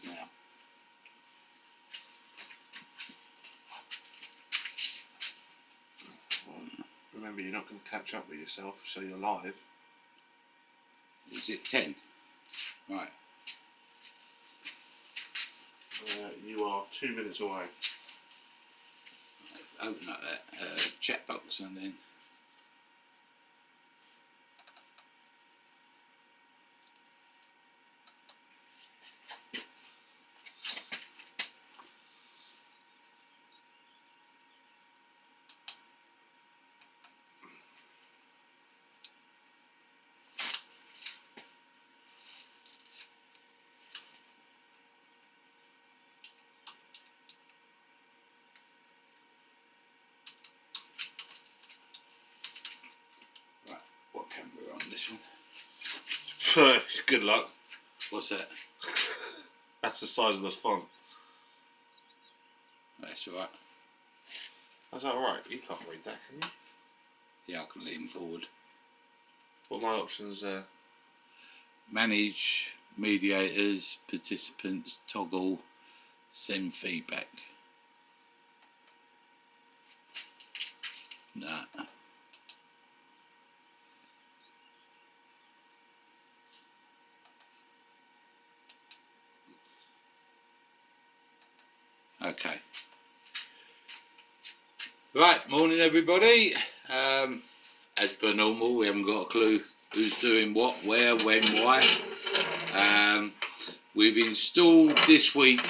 now. Remember, you're not going to catch up with yourself, so you're live. Is it 10? Right. You are 2 minutes away. Open up that chat box and then. What camera on this one? Good luck. What's that? That's the size of the font. That's alright. That's alright. You can't read that, can you? Yeah, I can lean forward. What are my options there? Manage, mediators, participants, toggle, send feedback. Nah. Okay. Right, morning everybody. As per normal, we haven't got a clue who's doing what, where, when, why. We've installed this week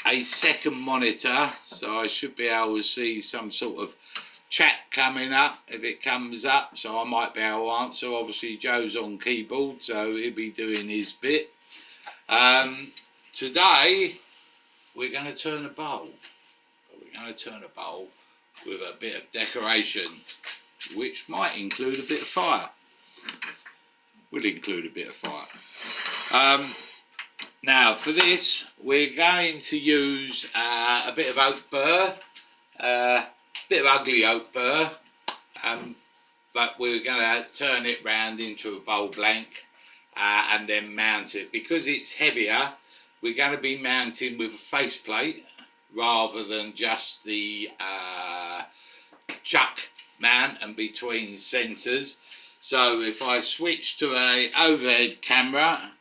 a second monitor, so I should be able to see some sort of chat coming up if it comes up, so I might be able to answer. Obviously Joe's on keyboard, so he'll be doing his bit. Today we're going to turn a bowl. We're going to turn a bowl with a bit of decoration, which might include a bit of fire. Will include a bit of fire. Now for this we're going to use a bit of oak burr, bit of ugly oak burr, but we're going to turn it round into a bowl blank and then mount it. Because it's heavier, we're going to be mounting with a faceplate rather than just the chuck mount and between centres. So if I switch to a overhead camera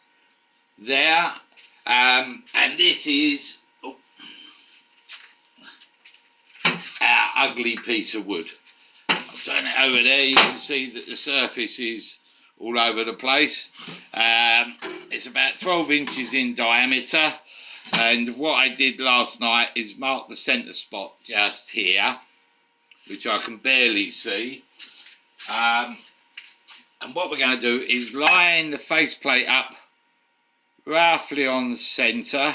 there, and this is our ugly piece of wood. I'll turn it over there. You can see that the surface is all over the place. It's about 12 inches in diameter, and what I did last night is mark the centre spot just here, which I can barely see. And what we're going to do is line the faceplate up roughly on the centre,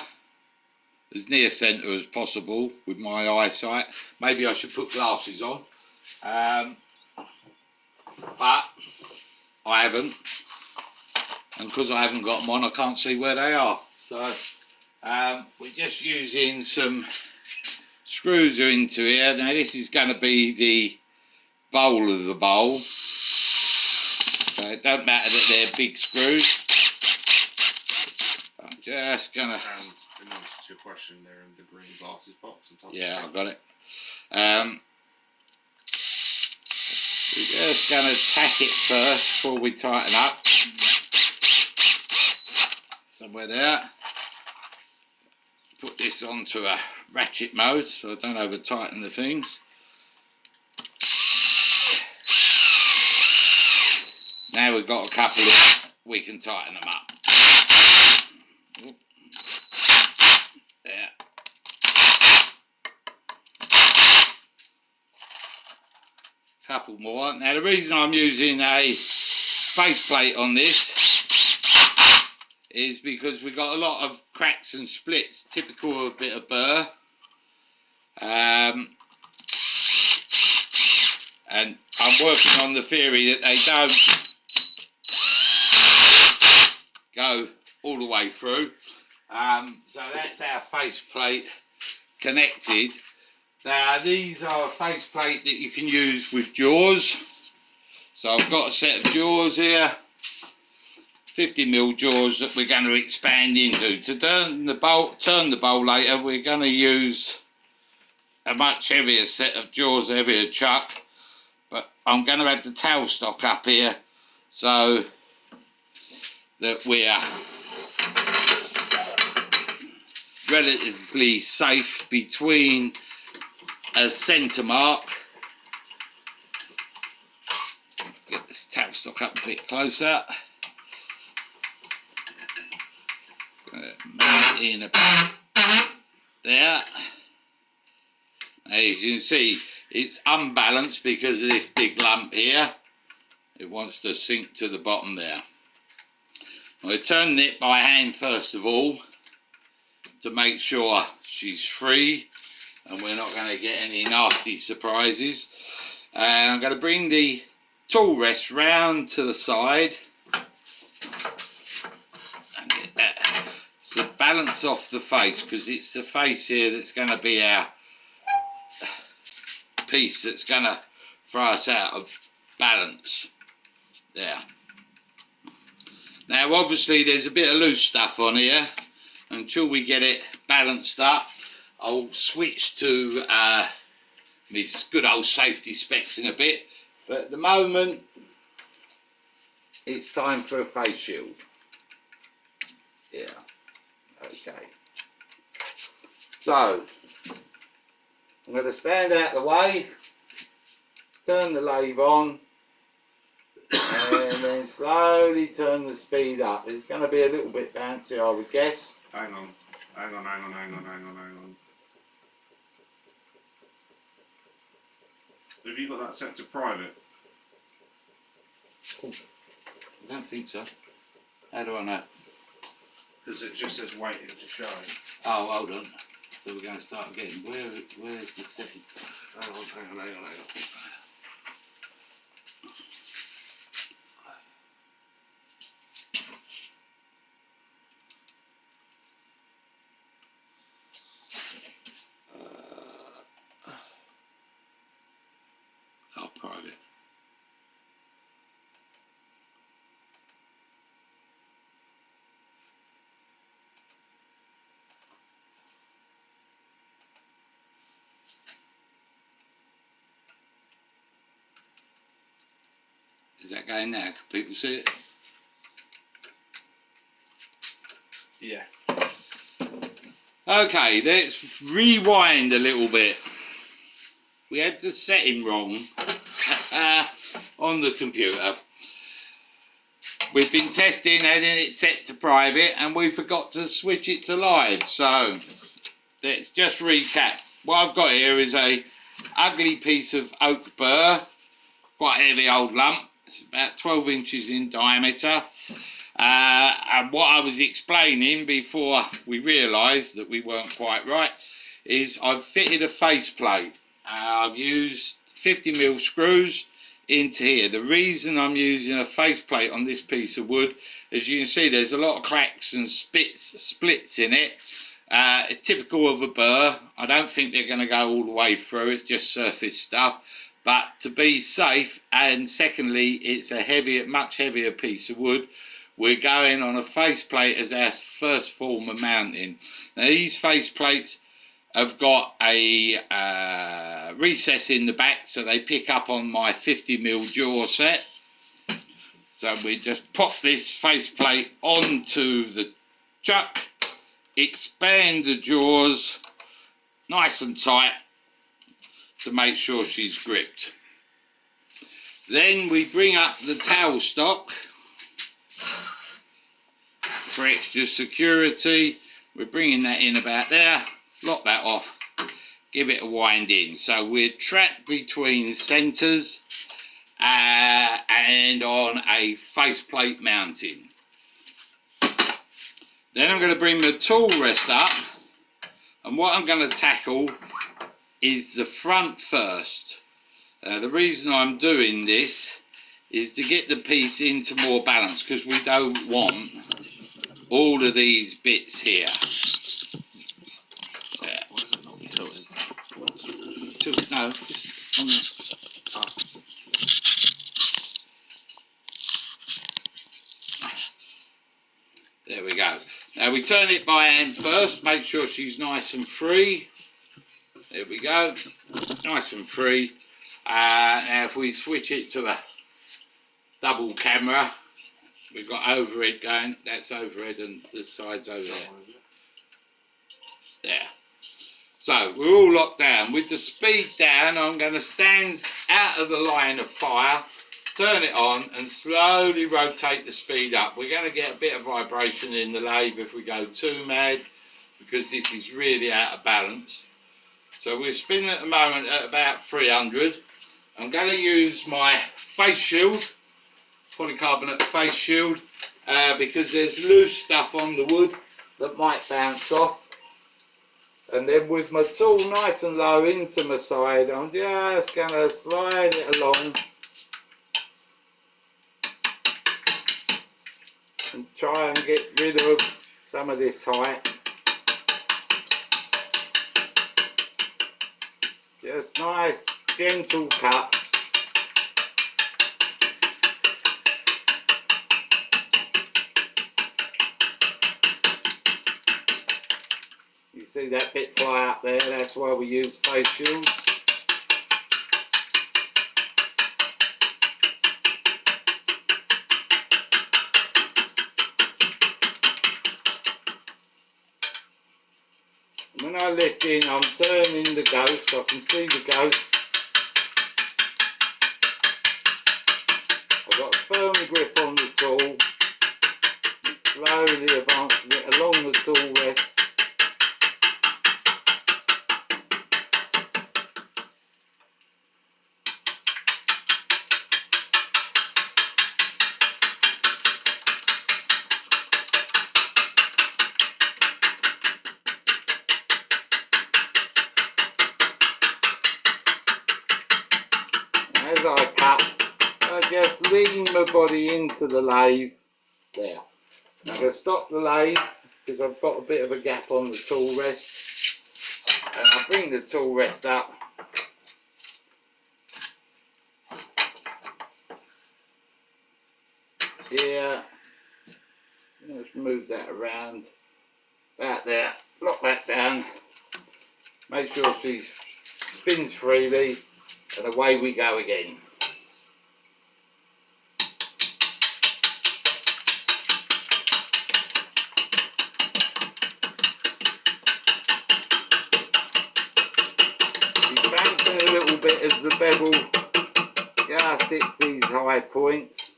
as near centre as possible with my eyesight. Maybe I should put glasses on, but I haven't, and because I haven't got them on I can't see where they are. So we're just using some screws into here. Now this is going to be the bowl of the bowl, so it don't matter that they're big screws. I'm just going to... And in answer to your question, they're in the green glasses box on top. Yeah, I've got it. We're just going to tack it first before we tighten up. Somewhere there. Put this onto a ratchet mode so I don't over tighten the things. Now we've got a couple of, we can tighten them up. There. Couple more. Now the reason I'm using a faceplate on this is because we've got a lot of cracks and splits, typical of a bit of burr. And I'm working on the theory that they don't go all the way through. So that's our faceplate connected. Now these are a faceplate that you can use with jaws. So I've got a set of jaws here, 50mm jaws that we're going to expand into. To turn the bowl later, we're going to use a much heavier set of jaws, heavier chuck, but I'm going to have the tailstock up here so that we're relatively safe between a centre mark. Get this tailstock up a bit closer. Mount in about there. As you can see, it's unbalanced because of this big lump here. It wants to sink to the bottom there. We're turning it by hand first of all to make sure she's free and we're not going to get any nasty surprises. And I'm going to bring the tool rest round to the side and get that. So balance off the face, because it's the face here that's going to be our piece that's going to throw us out of balance. There. Now obviously there's a bit of loose stuff on here. Until we get it balanced up, I'll switch to these good old safety specs in a bit, but at the moment it's time for a face shield. Yeah, okay. So I'm going to stand out the way, turn the lathe on, and then slowly turn the speed up. It's going to be a little bit bouncy, I would guess. Hang on. Have you got that set to private? I don't think so. How do I know? Because it just says waiting to show. Oh, hold on. So we're going to start again. Where's the setting? Hang on. Oh, private. Is that going now? Can people see it? Yeah. Okay, let's rewind a little bit. We had the setting wrong on the computer. We've been testing having it set to private and we forgot to switch it to live. So let's just recap. What I've got here is a ugly piece of oak burr, quite a heavy old lump. It's about 12 inches in diameter. And what I was explaining before we realised that we weren't quite right is I've fitted a faceplate. I've used 50mm screws into here. The reason I'm using a faceplate on this piece of wood, as you can see, there's a lot of cracks and splits in it. It's typical of a burr. I don't think they're going to go all the way through. It's just surface stuff. But to be safe, and secondly, it's a much heavier piece of wood, we're going on a faceplate as our first form of mounting. Now these faceplates have got a recess in the back, so they pick up on my 50mm jaw set. So we just pop this faceplate onto the chuck, expand the jaws nice and tight to make sure she's gripped. Then we bring up the tailstock for extra security. We're bringing that in about there, lock that off, give it a wind in. So we're trapped between centres and on a faceplate mounting. Then I'm going to bring the tool rest up, and what I'm going to tackle is the front first. The reason I'm doing this is to get the piece into more balance, because we don't want all of these bits here. Yeah. No, just on the... There we go. Now we turn it by hand first, make sure she's nice and free. There we go, nice and free. Now if we switch it to a double camera, we've got overhead going, that's overhead and the side's over there. There. So we're all locked down. With the speed down, I'm going to stand out of the line of fire, turn it on and slowly rotate the speed up. We're going to get a bit of vibration in the lathe if we go too mad, because this is really out of balance. So we're spinning at the moment at about 300. I'm going to use my face shield, polycarbonate face shield, because there's loose stuff on the wood that might bounce off. And then with my tool nice and low into my side, I'm just going to slide it along and try and get rid of some of this height. Just nice gentle cuts. You see that bit fly up there, that's why we use face shields. When I lift in, I'm turning the ghost, I can see the ghost. I've got a firm grip on the tool, slowly advancing it along the tool rest. As I cut, I just lean my body into the lathe, there. I'm going to stop the lathe because I've got a bit of a gap on the tool rest, and I bring the tool rest up. Here, let's move that around, about there, lock that down, make sure she spins freely, and away we go again. She's bouncing a little bit as the bevel just hits these high points.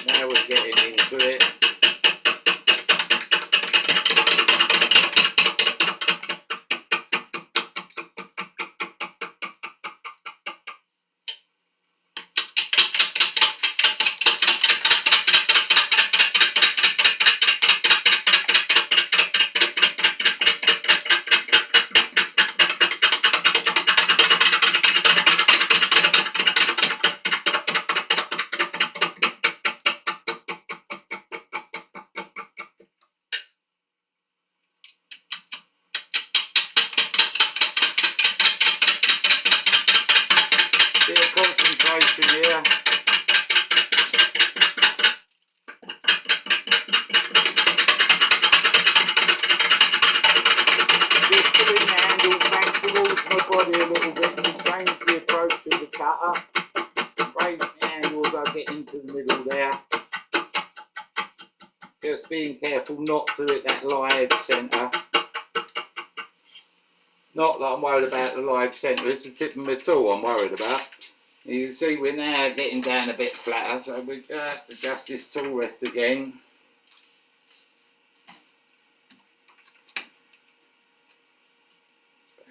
Now we're getting into it. Bit of concentration here. Just pulling the handle back towards my body a little bit to change the approach of the cutter. Raise the handle as I get into the middle there. Just being careful not to hit that live centre. Not that I'm worried about the live centre, it's the tip of my tool I'm worried about. You can see we're now getting down a bit flatter, so we just adjust this tool rest again.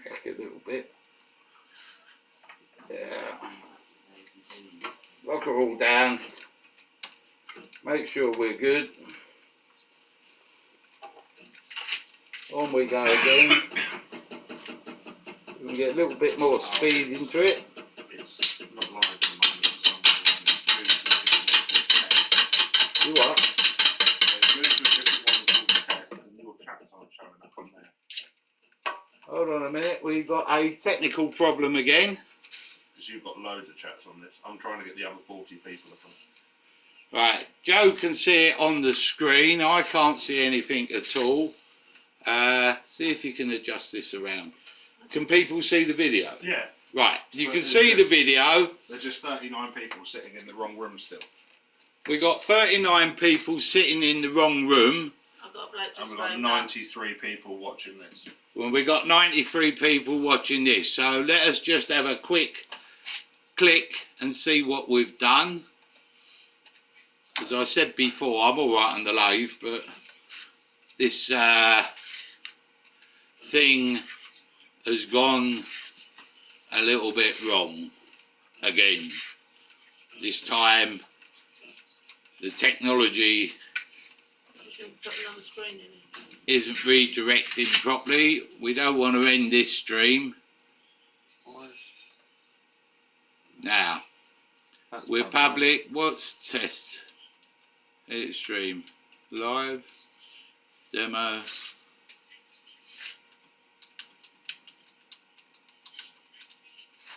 Back a little bit. Yeah. Lock her all down. Make sure we're good. On we go again. We can get a little bit more speed into it. It's not live at the moment, so You what? it moves to a different one called test, and your traps aren't showing up on there. Hold on a minute, we've got a technical problem again. Because you've got loads of chats on this. I'm trying to get the other 40 people across. Right, Joe can see it on the screen. I can't see anything at all. See if you can adjust this around. Can people see the video? Yeah. Right, you But can see the video. There's just 39 people sitting in the wrong room still. We got 39 people sitting in the wrong room. I've got a bloke And just we've got phoned 93 people watching this. Well, we got 93 people watching this. So let us just have a quick click and see what we've done. As I said before, I'm all right on the lathe, but this thing has gone a little bit wrong again. This time the technology on the screen, isn't redirecting properly. We don't want to end this stream. Now, we're public. What's test? Edit stream. Live. Demo.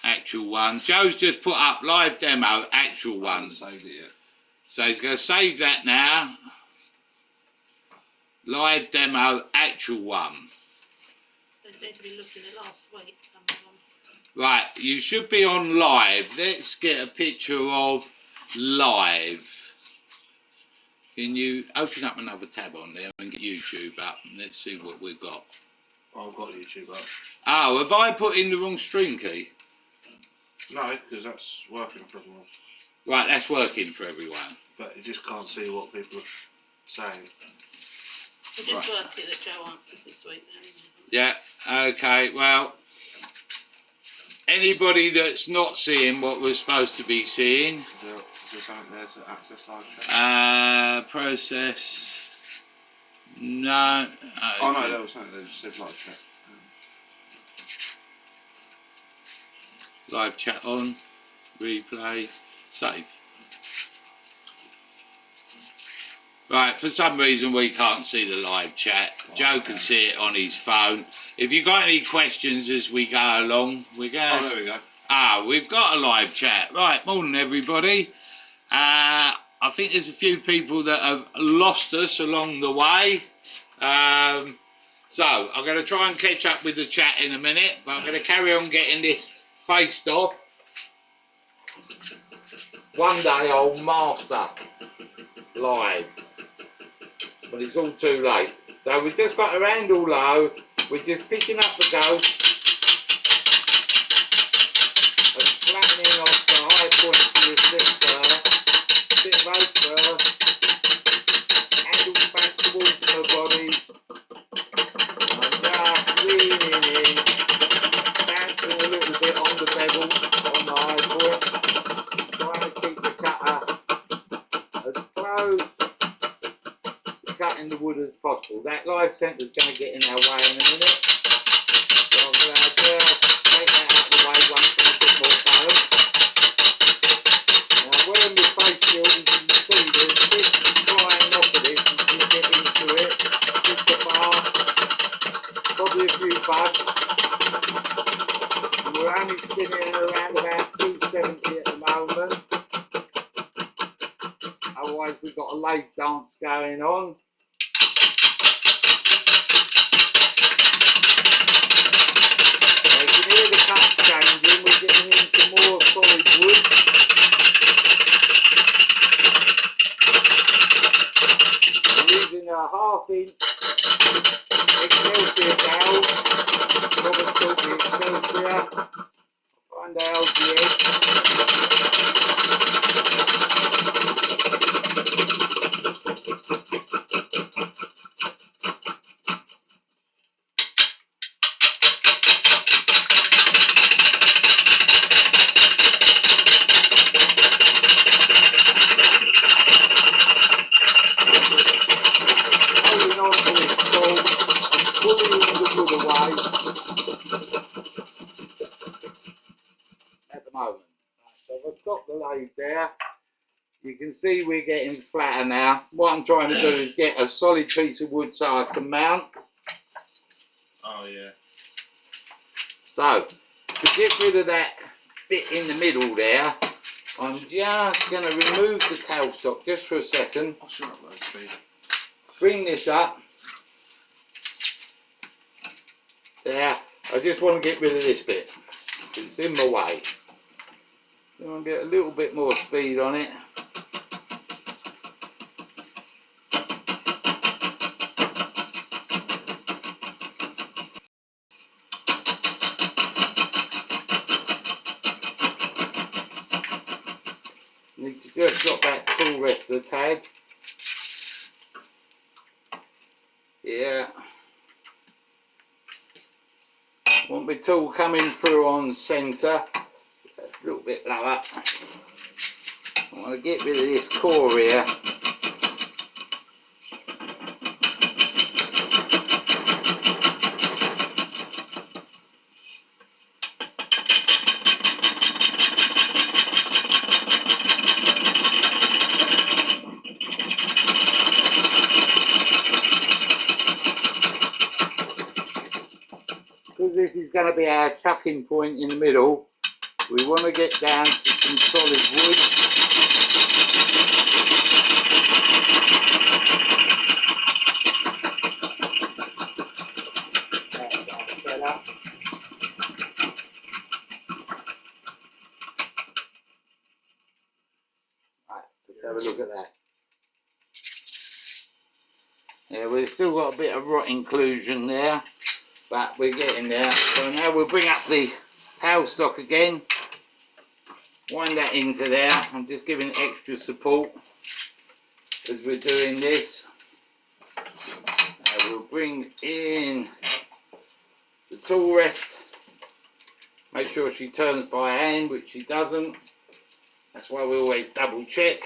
Actual one. Joe's just put up live demo, actual ones. Saved it yet. So he's going to save that now. Live demo, actual one. They seem to be looking at last week, some of them. Right, you should be on live. Let's get a picture of live. Can you open up another tab on there and get YouTube up and let's see what we've got. I've got YouTube up. Oh, have I put in the wrong stream key? No, because that's working for everyone. Right, that's working for everyone. But you just can't see what people are saying. We just worked it that Joe answers this week. Yeah, okay, well, anybody that's not seeing what we're supposed to be seeing. Is there something there to access live chat? Process. No. Oh no, there was something that said live chat. Live chat on, replay, save. Right, for some reason we can't see the live chat. Joe can see it on his phone. If you've got any questions as we go along, we're going to... Oh, there we go. We've got a live chat. Right, morning everybody. I think there's a few people that have lost us along the way. So, I'm going to try and catch up with the chat in a minute, but I'm going to carry on getting this faced off. One day I'll master live, but it's all too late. So we've just got our handle low, we're just picking up the ghost and flattening off the high points of the stick first, bit of oak first, handles back towards my body, and just leaning in, bouncing a little bit on the bevel, on the high point, trying to keep the cutter as close to cutting the wood as possible. That live centre's going to get in our way in a minute, so I'm going to just take that out of the way once I'm a bit more balance. Now wearing the face shield, as you can see, there's a bit flying off of this as you get into it, just a bar, probably a few bugs, and we're only spinning around about 270 at the moment. Otherwise we've got a lathe dance going on. So you can hear the cuts changing, we're getting into more solid wood. We're using a 1/2 inch Excelsior dowel. Robert took the Excelsior. Find out the edge. Holding on to this tool and pulling the wood away at the moment. Right, so I've got the lathe there. You can see we're getting flatter now. What I'm trying to do is get a solid piece of wood so I can mount. Oh yeah. So, to get rid of that bit in the middle there, I'm just going to remove the tailstock just for a second. I'll shut up low speed. Bring this up. There. I just want to get rid of this bit. It's in my way. I want to get a little bit more speed on it. Need to just drop that tool rest a tad. Yeah. Want my tool coming through on centre. That's a little bit lower. I want to get rid of this core here. Because this is going to be our chucking point in the middle, we want to get down to some solid wood. That's better. Right, let's have a look at that. Yeah, we've still got a bit of rot inclusion there, but we're getting there. So now we'll bring up the tailstock again, wind that into there. I'm just giving it extra support as we're doing this. Now we'll bring in the tool rest. Make sure she turns by hand, which she doesn't. That's why we always double check.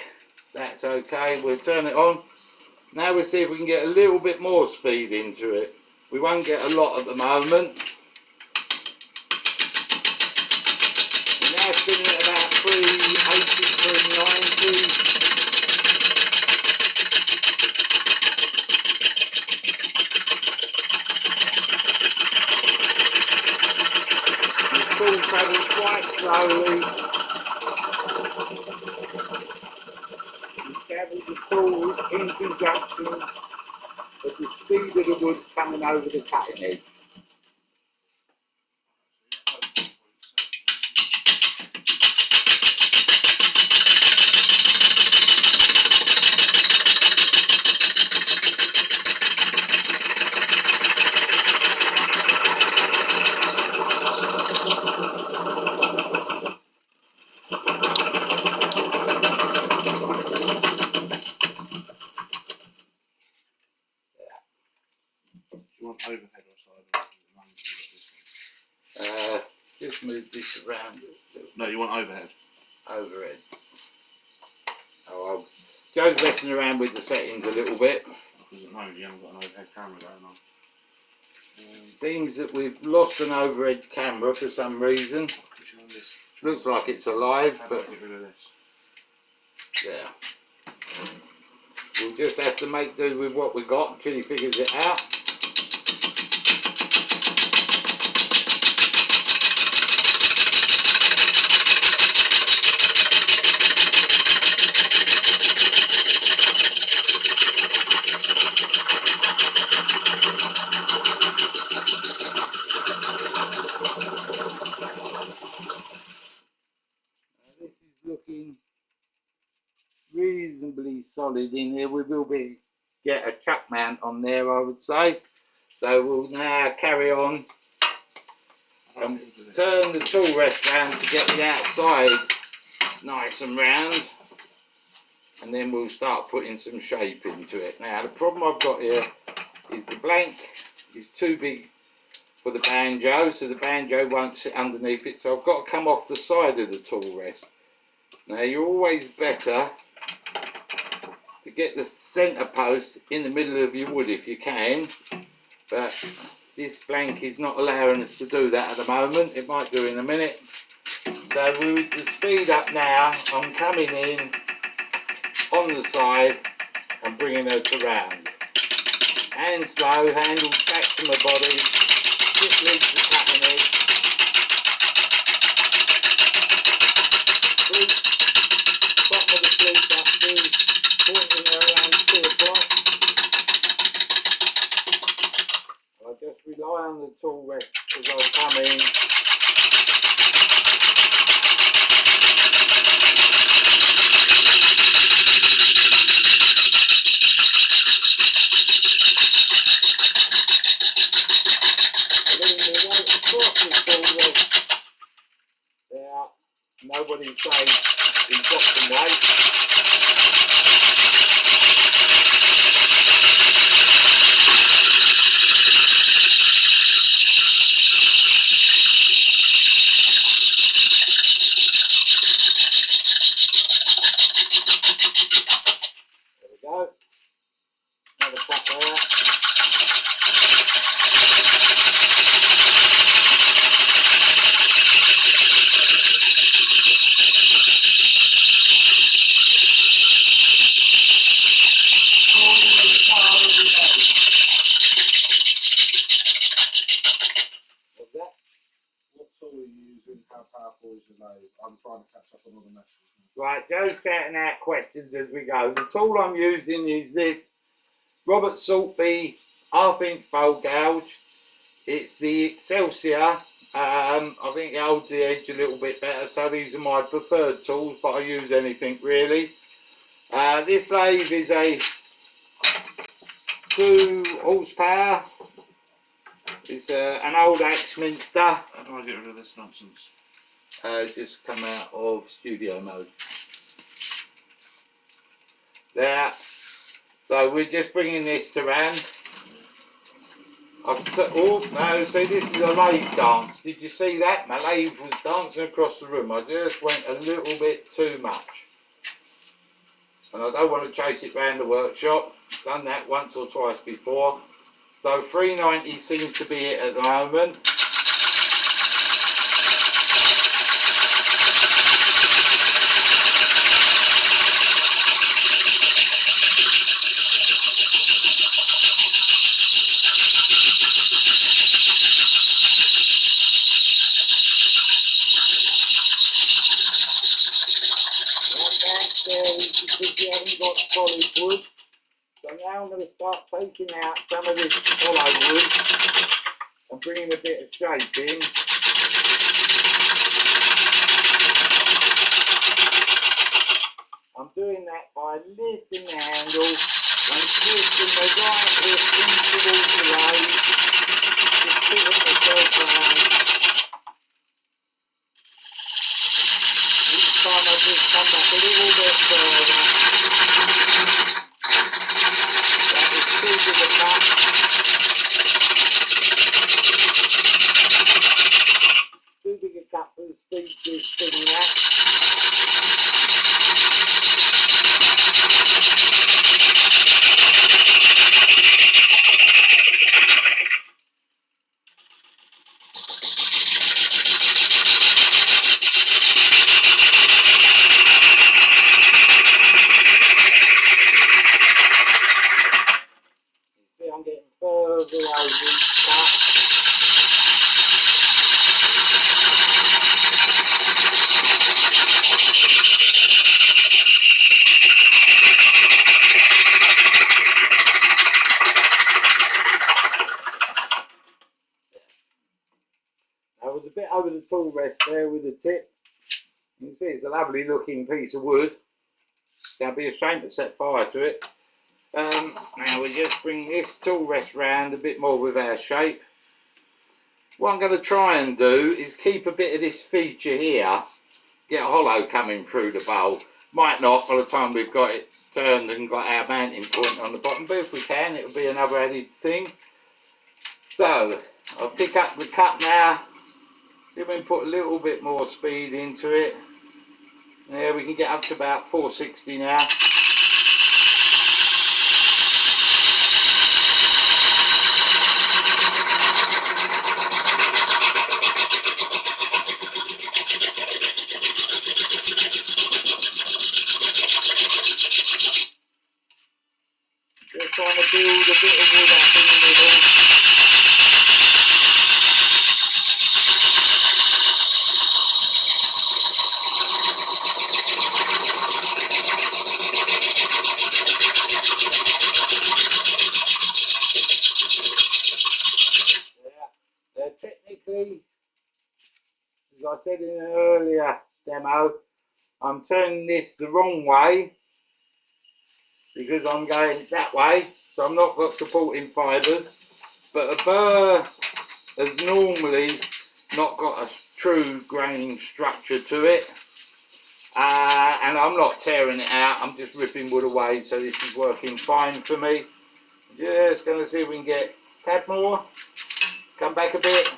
That's okay. We'll turn it on. Now we'll see if we can get a little bit more speed into it. We won't get a lot at the moment. We're now spinning at about 380, 390. The tool travels quite slowly. The tool in conjunction with the speed of the wood coming over the cutting edge. You want overhead or side? Just move this around. No, you want overhead. Overhead. Oh, well, Joe's messing around with the settings a little bit. Because at the moment you haven't got an overhead camera going on. Seems that we've lost an overhead camera for some reason. Looks like it's alive, but get rid of this? yeah. We'll just have to make do with what we got until he figures it out. This is looking reasonably solid in here. We will get a chuck mount on there, I would say. So we'll now carry on and turn the tool rest round to get the outside nice and round, and then we'll start putting some shape into it. Now the problem I've got here is the blank is too big for the banjo, so the banjo won't sit underneath it, so I've got to come off the side of the tool rest. Now you're always better to get the centre post in the middle of your wood if you can, but this blank is not allowing us to do that at the moment. It might do in a minute. So with the speed up now, I'm coming in on the side and bringing her to round. Hand slow, handles back to my body, just leaves the cutting edge. coming. Nobody say he's got some weight. There we go. Another cut there. What's that? What tool are you using? How powerful is your lathe? I'm trying to catch up on all the messages. Right, Joe's shouting out questions as we go. The tool I'm using is this Robert Saltby 1/2 inch bowl gouge. It's the Excelsior. I think it holds the edge a little bit better, so these are my preferred tools, but I use anything really. This lathe is a 2 horsepower. It's an old Axminster. How do I get rid of this nonsense? Just come out of studio mode. There. So we're just bringing this to RAM. Oh no, see, this is a lathe dance. Did you see that? My lathe was dancing across the room. I just went a little bit too much. And I don't want to chase it round the workshop. Done that once or twice before. So 390 seems to be it at the moment. Because you haven't got solid wood. So now I'm going to start taking out some of this hollow wood and bringing a bit of shape in. I'm doing that by lifting the handle and twisting the right hip in towards the lathe, just putting myself around. Each time I just come back a little bit further. That is too big a cut. Too big a cut for the speed to spinning at. See, I'm getting further over each cut. I was a bit over the tool rest there with the tip. You can see it's a lovely looking piece of wood. That'd be a shame to set fire to it. Now we just bring this tool rest round a bit more with our shape. What I'm going to try and do is keep a bit of this feature here, get a hollow coming through the bowl. Might not by the time we've got it turned and got our mounting point on the bottom, but if we can, it'll be another added thing. So I'll pick up the cut now, then put a little bit more speed into it. Yeah, we can get up to about 460 now. Just trying to build a bit of wood up in the middle. Yeah, they're technically I said in an earlier demo, I'm turning this the wrong way because I'm going that way, so I've not got supporting fibres. But a burr has normally not got a true grain structure to it. And I'm not tearing it out, I'm just ripping wood away, so this is working fine for me. Just going to see if we can get a tad more, come back a bit.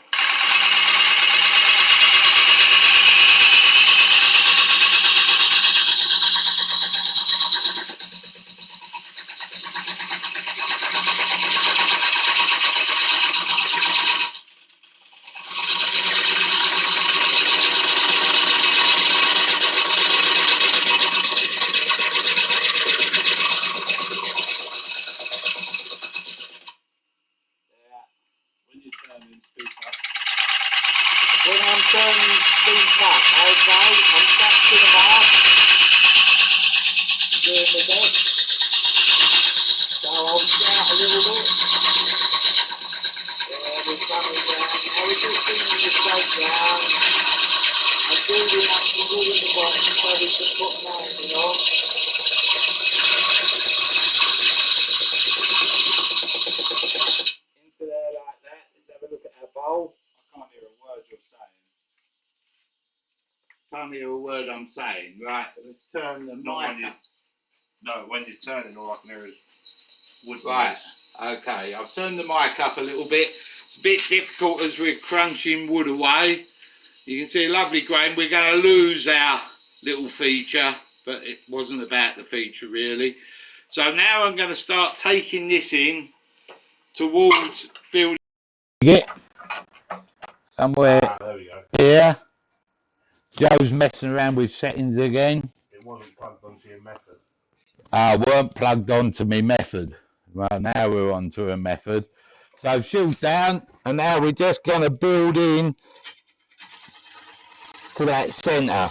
When I'm turning things up, okay, I'm back to the mark, doing my best, so I'll shout a little bit. Yeah, we're coming down, now we're just bringing the stake down, I'm building up the wood at the bottom so we can put mounting on. Into there like that, let's have a look at our bowl. I can't hear a word you're saying. Can't hear a word I'm saying. Right, let's turn the mic up. No, when you're turning, all I can hear is wood. Right, okay, I've turned the mic up a little bit. It's a bit difficult as we're crunching wood away. You can see a lovely grain. We're going to lose our little feature, but it wasn't about the feature really. So now I'm going to start taking this in towards building it somewhere there we go. here. Joe's messing around with settings again. It wasn't plugged onto your method. I weren't plugged onto my method. Right, now we're onto a method. So shield's down, and now we're just going to build in to that centre.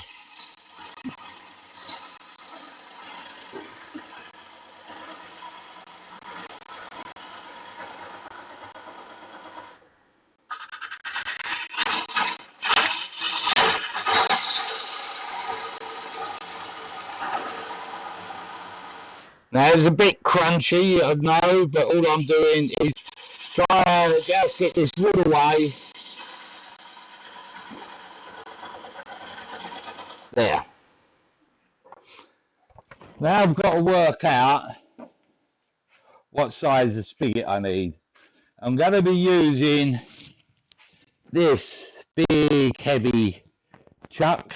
Now it's a bit crunchy, I know, but all I'm doing is trying to just get this wood away. There. Now I've got to work out what size of spigot I need. I'm going to be using this big heavy chuck.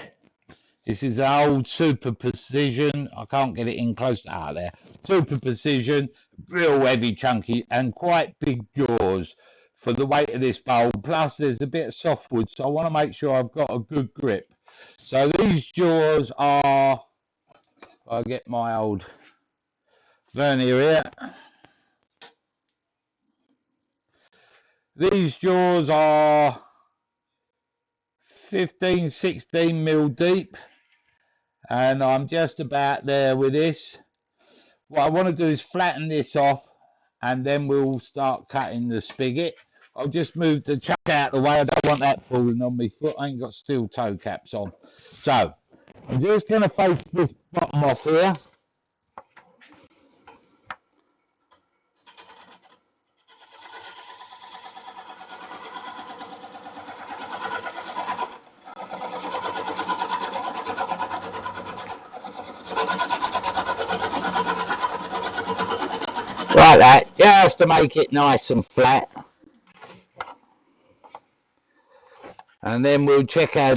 This is an old Super Precision. I can't get it in close out there. Super Precision, real heavy, chunky, and quite big jaws for the weight of this bowl. Plus, there's a bit of softwood, so I want to make sure I've got a good grip. So these jaws are, I'll get my old vernier here. These jaws are 15, 16 mil deep. And I'm just about there with this. What I want to do is flatten this off, and then we'll start cutting the spigot. I'll just move the chuck out of the way. I don't want that falling on my foot. I ain't got steel toe caps on. So I'm just going to face this bottom off here. Like that, just to make it nice and flat. And then we'll check our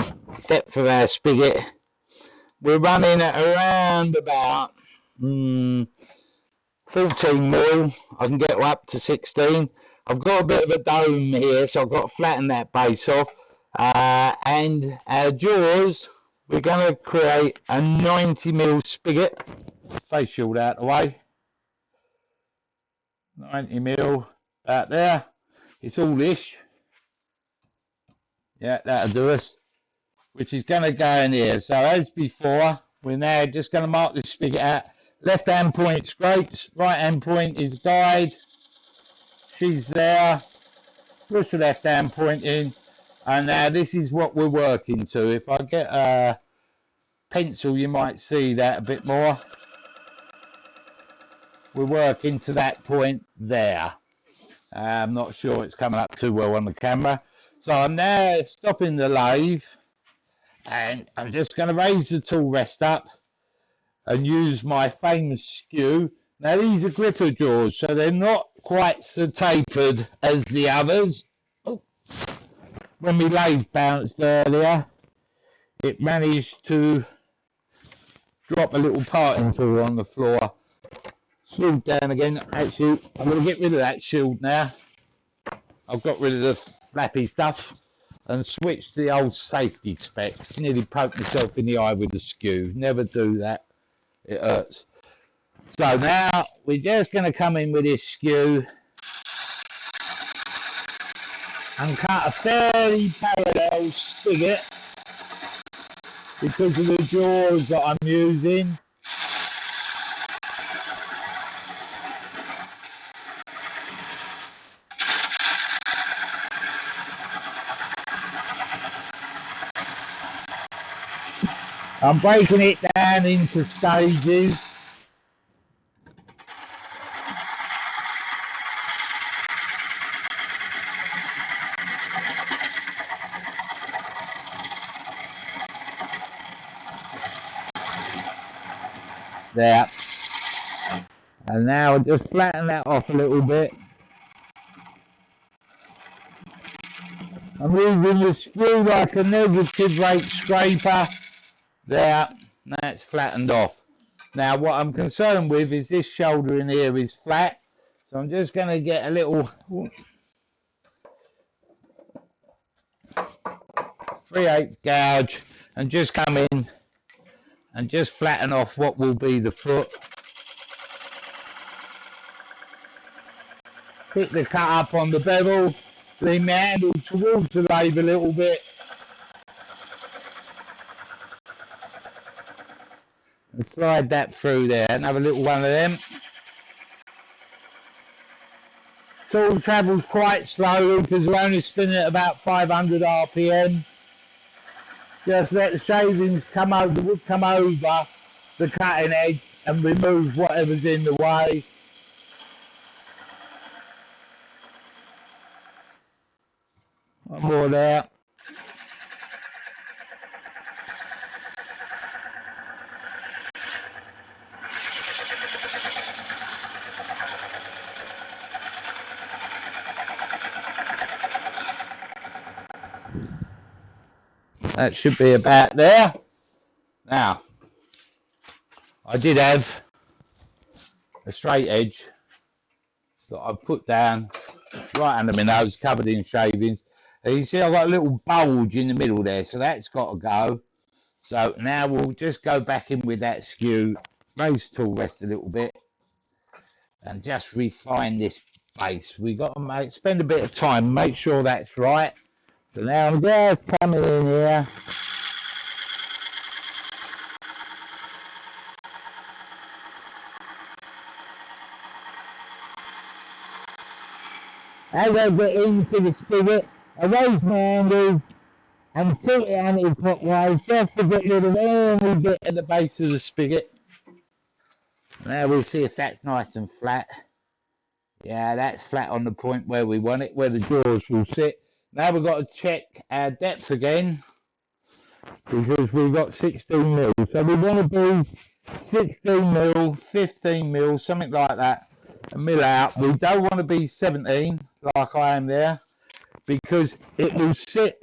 depth of our spigot. We're running at around about 14 mil. I can get up to 16. I've got a bit of a dome here, so I've got to flatten that base off. And our jaws, we're going to create a 90 mil spigot. Face shield out of the way. 90 mil, about there. It's all ish. Yeah, that'll do us. Which is going to go in here. So as before, we're now just going to mark this spigot out. Left hand point scrapes, right hand point is guide. She's there. Push the left hand point in, And now this is what we're working to. If I get a pencil, you might see that a bit more. We're working to that point there. I'm not sure it's coming up too well on the camera. So I'm now stopping the lathe, and I'm just going to raise the tool rest up and use my famous skew. Now these are gripper jaws, so they're not quite so tapered as the others. Oh, when my lathe bounced earlier, it managed to drop a little parting tool on the floor. Shield down again. Actually, I'm going to get rid of that shield now. I've got rid of the flappy stuff and switched to the old safety specs. Nearly poked myself in the eye with the skew. Never do that. It hurts. So now we're just going to come in with this skew and cut a fairly parallel spigot because of the jaws that I'm using. I'm breaking it down into stages. There. And now I'll just flatten that off a little bit. I'm using the screw like a negative rate scraper. There. That's flattened off. Now what I'm concerned with is this shoulder in here is flat. So I'm just going to get a little 3/8 gouge and just come in and just flatten off what will be the foot. Pick the cut up on the bevel, lean my handle towards the lathe a little bit and slide that through there and have a little one of them. Tool travels quite slowly because we're only spinning at about 500 RPM. Just let the shavings come over, the wood come over the cutting edge and remove whatever's in the way. One more there. That should be about there. Now, I did have a straight edge that I put down right under my nose, covered in shavings. And you see I've got a little bulge in the middle there, so that's got to go. So now we'll just go back in with that skew, raise the tool rest a little bit, and just refine this base. We've got to spend a bit of time, make sure that's right. So now I'm just coming in here. As I get into the spigot, I raise my handle and tilt it anti-clockwise just to get rid of any bit at the base of the spigot. Now we'll see if that's nice and flat. Yeah, that's flat on the point where we want it, where the jaws will sit. Now we've got to check our depth again because we've got 16 mil. So we want to be 16 mil, 15 mil, something like that, and mill out. We don't want to be 17 like I am there because it will sit,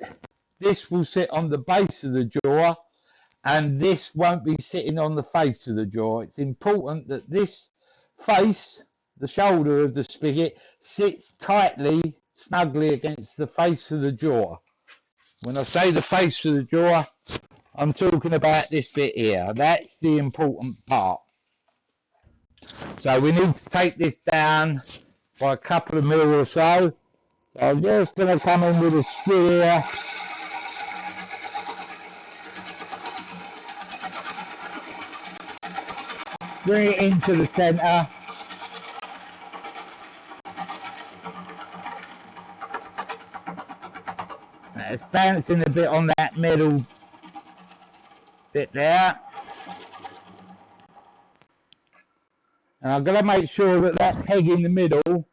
this will sit on the base of the jaw and this won't be sitting on the face of the jaw. It's important that this face, the shoulder of the spigot, sits tightly, snugly against the face of the jaw. When I say the face of the jaw, I'm talking about this bit here. That's the important part. So we need to take this down by a couple of mil or so. So I'm just going to come in with a skew here. Bring it into the centre. It's bouncing a bit on that middle bit there. And I'm going to make sure that that peg in the middle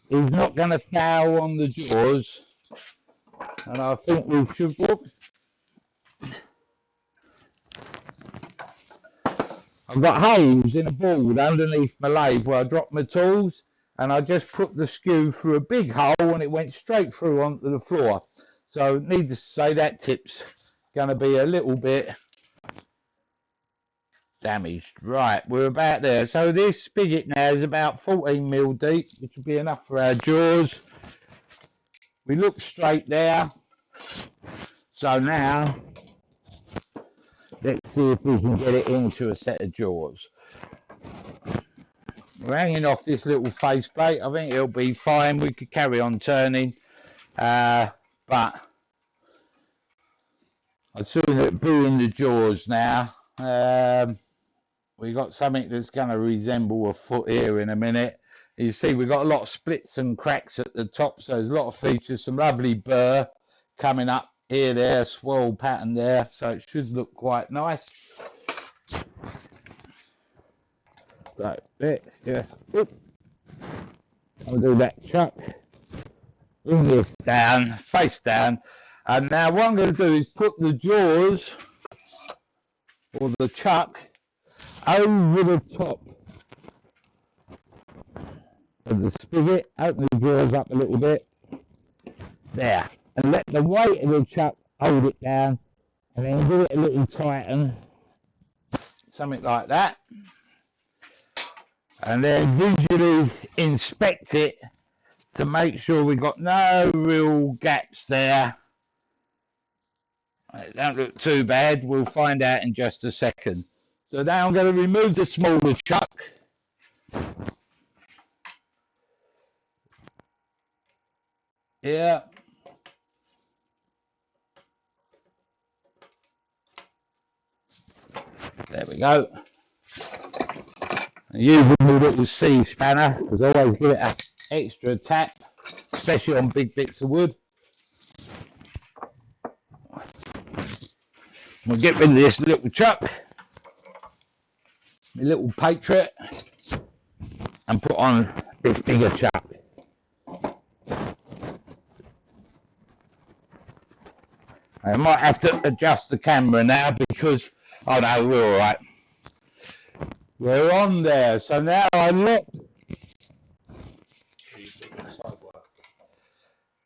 is not going to foul on the jaws. And I think we should, whoops. I've got holes in a board underneath my lathe where I dropped my tools, and I just put the skew through a big hole and it went straight through onto the floor. So needless to say, that tip's going to be a little bit damaged. Right, we're about there. So this spigot now is about 14mm deep, which will be enough for our jaws. We look straight there. So now let's see if we can get it into a set of jaws. We're hanging off this little faceplate. I think it'll be fine. We could carry on turning, but I'd sooner it be in the jaws now. We got something that's going to resemble a foot here in a minute. You see, we've got a lot of splits and cracks at the top, so there's a lot of features, some lovely burr coming up here, there, swirl pattern there, so it should look quite nice. So let's just, I'll do that chuck, bring this down, face down, and now what I'm going to do is put the jaws, or the chuck, over the top of the spigot, open the jaws up a little bit, there, and let the weight of the chuck hold it down, and then give it a little tighten, something like that, and then visually inspect it to make sure we've got no real gaps there. It don't look too bad. We'll find out in just a second. So now I'm going to remove the smaller chuck. Here. There we go. Using the little C spanner, because I always give it an extra tap, especially on big bits of wood. We'll get rid of this little chuck, my little Patriot, and put on this bigger chuck. I might have to adjust the camera now because, oh no, we're all right. We're on there. So now I look.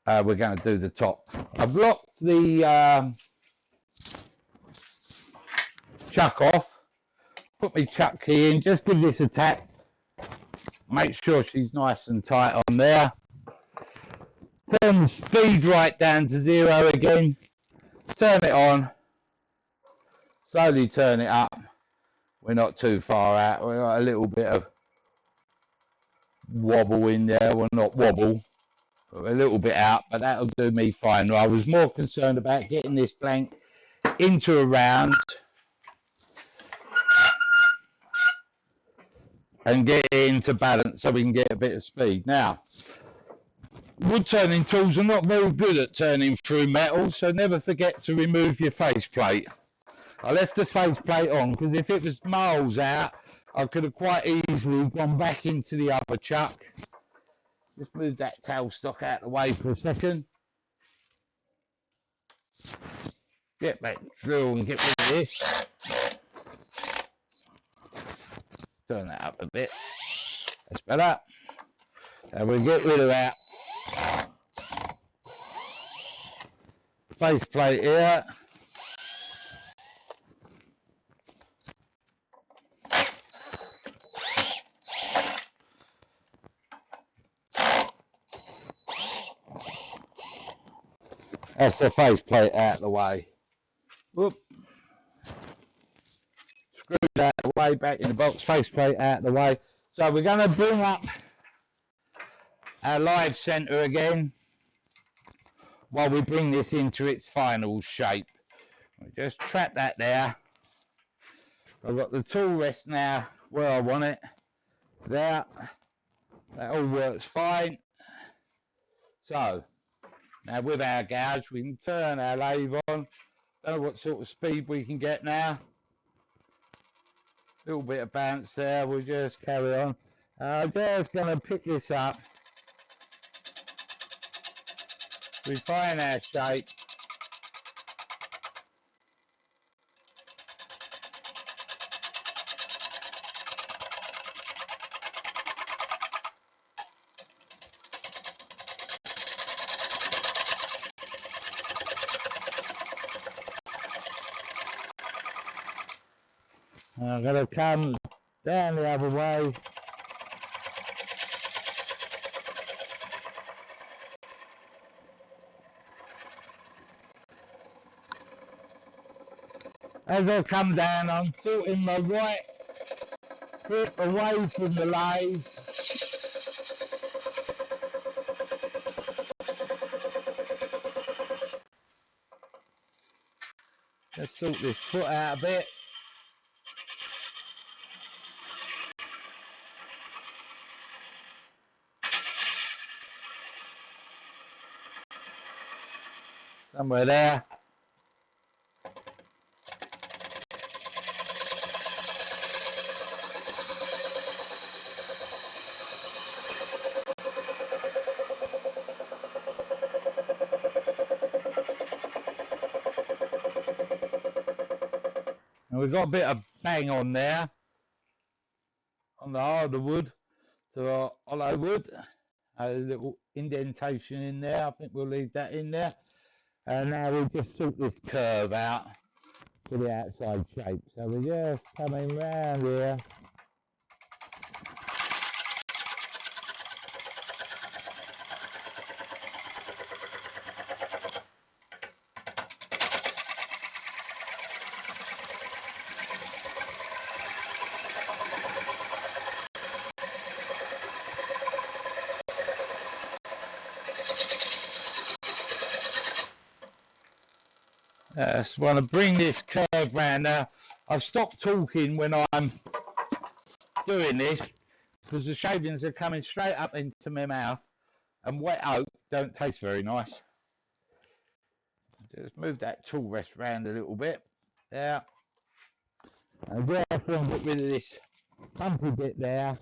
We're going to do the top. I've locked the chuck off. Put my chuck key in. Just give this a tap. Make sure she's nice and tight on there. Turn the speed right down to 0 again. Turn it on. Slowly turn it up. We're not too far out. We've got a little bit of wobble in there. Well, not wobble, but a little bit out, but that'll do me fine. I was more concerned about getting this blank into a round and get it into balance so we can get a bit of speed. Now, wood turning tools are not very good at turning through metal, so never forget to remove your faceplate. I left the faceplate on because if it was miles out, I could have quite easily gone back into the other chuck. Just move that tailstock out of the way for a second. Get back through and get rid of this. Turn that up a bit. That's better. And we'll get rid of that faceplate here. That's the faceplate out of the way. Whoop. Screw that out of the way, back in the box, faceplate out of the way. So we're going to bring up our live centre again while we bring this into its final shape. We just trap that there. I've got the tool rest now where I want it. There. That all works fine. So Now with our gouge we can turn our lathe on. Don't know what sort of speed we can get now. Little bit of bounce there, we'll just carry on. I'm just going to pick this up, refine our shape. And I'm going to come down the other way. As I come down, I'm tilting my right hip away from the lathe. Let's sort this foot out a bit. Somewhere there. And we've got a bit of bang on there, on the harder wood to the hollow wood. A little indentation in there, I think we'll leave that in there. And now we'll just sort this curve out to the outside shape. So we're just coming round here. Just want to bring this curve round now. I've stopped talking when I'm doing this because the shavings are coming straight up into my mouth, and wet oak don't taste very nice. Just move that tool rest round a little bit. There. And just want to get rid of this bumpy bit there.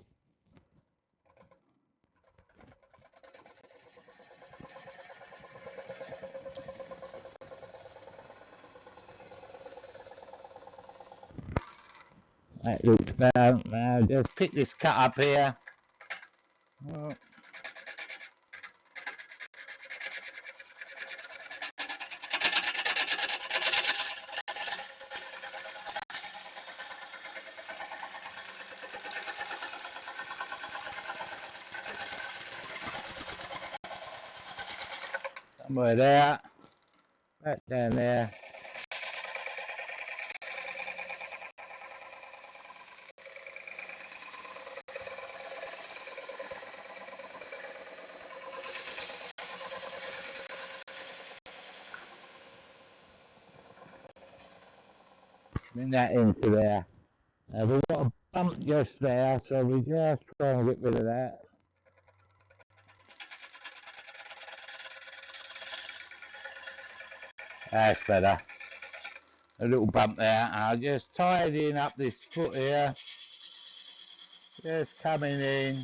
That looks bad. Now just pick this cut up here. Oh. Somewhere there. Back down there. Bring that into there. We've got a bump just there, so we just try and get rid of that. That's better. A little bump there. I'll just tidying up this foot here. Just coming in.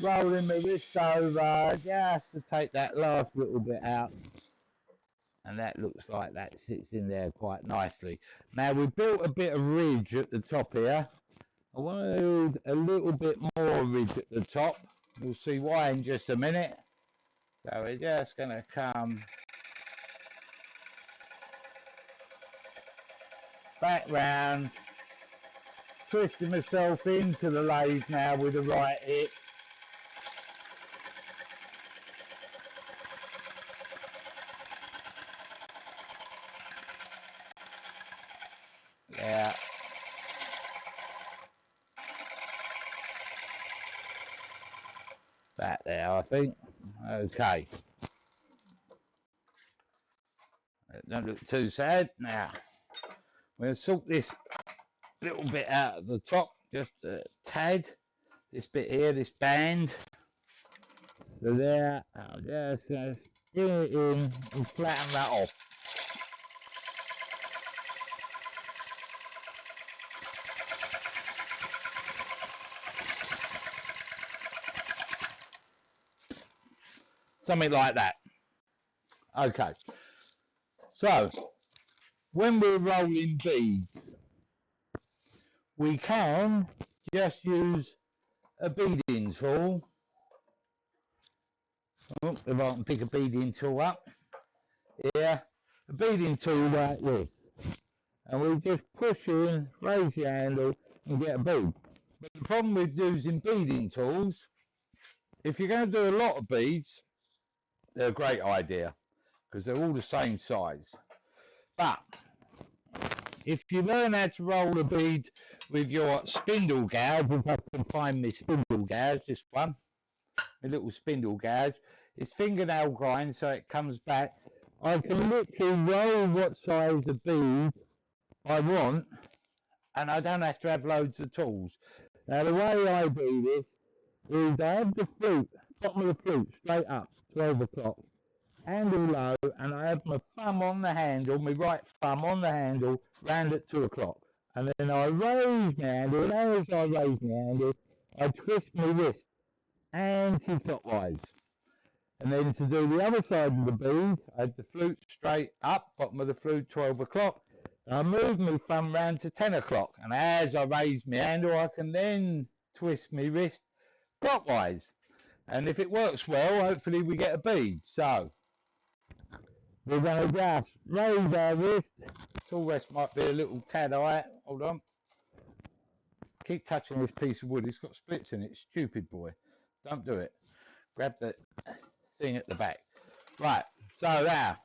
Rolling the wrist over just to take that last little bit out. And that looks like that sits in there quite nicely. Now we've built a bit of ridge at the top here. I want to build a little bit more ridge at the top. We'll see why in just a minute. So we're just going to come back round, twisting myself into the lathe now with the right hip. Yeah. That there, I think. Okay. Don't look too sad. Now, we'll sort this little bit out at the top just tad this bit here, this band. So there, I'll just bring it in and flatten that off. Something like that. Okay. So, when we're rolling beads, we can just use a beading tool. Oh, if I can pick a beading tool up. Yeah, a beading tool like this. And we just push in, raise the handle and get a bead. But the problem with using beading tools, if you're going to do a lot of beads, they're a great idea because they're all the same size. But if you learn how to roll a bead with your spindle gouge, if I can find my spindle gouge, this one, a little spindle gouge, it's fingernail grind so it comes back. I can literally roll what size of bead I want and I don't have to have loads of tools. Now the way I do this is I have the flute, bottom of the flute, straight up, 12 o'clock, handle low, and I have my thumb on the handle, my right thumb on the handle, round at 2 o'clock. And then I raise my handle, and as I raise my handle, I twist my wrist anti-clockwise. And then to do the other side of the bead, I have the flute straight up, bottom of the flute, 12 o'clock. I move my thumb round to 10 o'clock, and as I raise my handle, I can then twist my wrist clockwise. And if it works well, hopefully we get a bead. So, we're going to just raise our wrist. Tool rest might be a little tad high. Hold on. Keep touching this piece of wood. It's got splits in it. Stupid boy. Don't do it. Grab the thing at the back. Right, so there.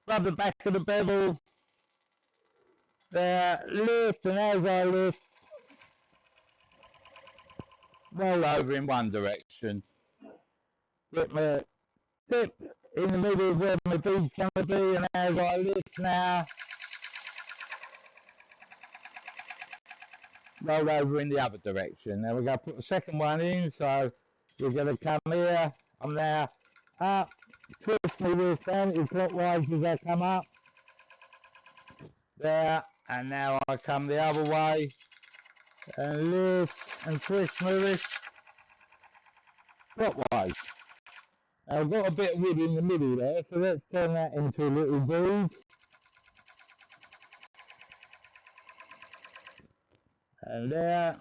Rub the back of the bevel. There, lift, and as I lift, roll over in one direction. Get my tip in the middle of where my bead's going to be, and as I lift now, roll over in the other direction. Now we're going to put the second one in, so we're going to come here. I'm now up, twist my wrist anti-clockwise as I come up. There, and now I come the other way and lift and twist my wrist clockwise. I've got a bit of wood in the middle there, so let's turn that into a little bead. And there,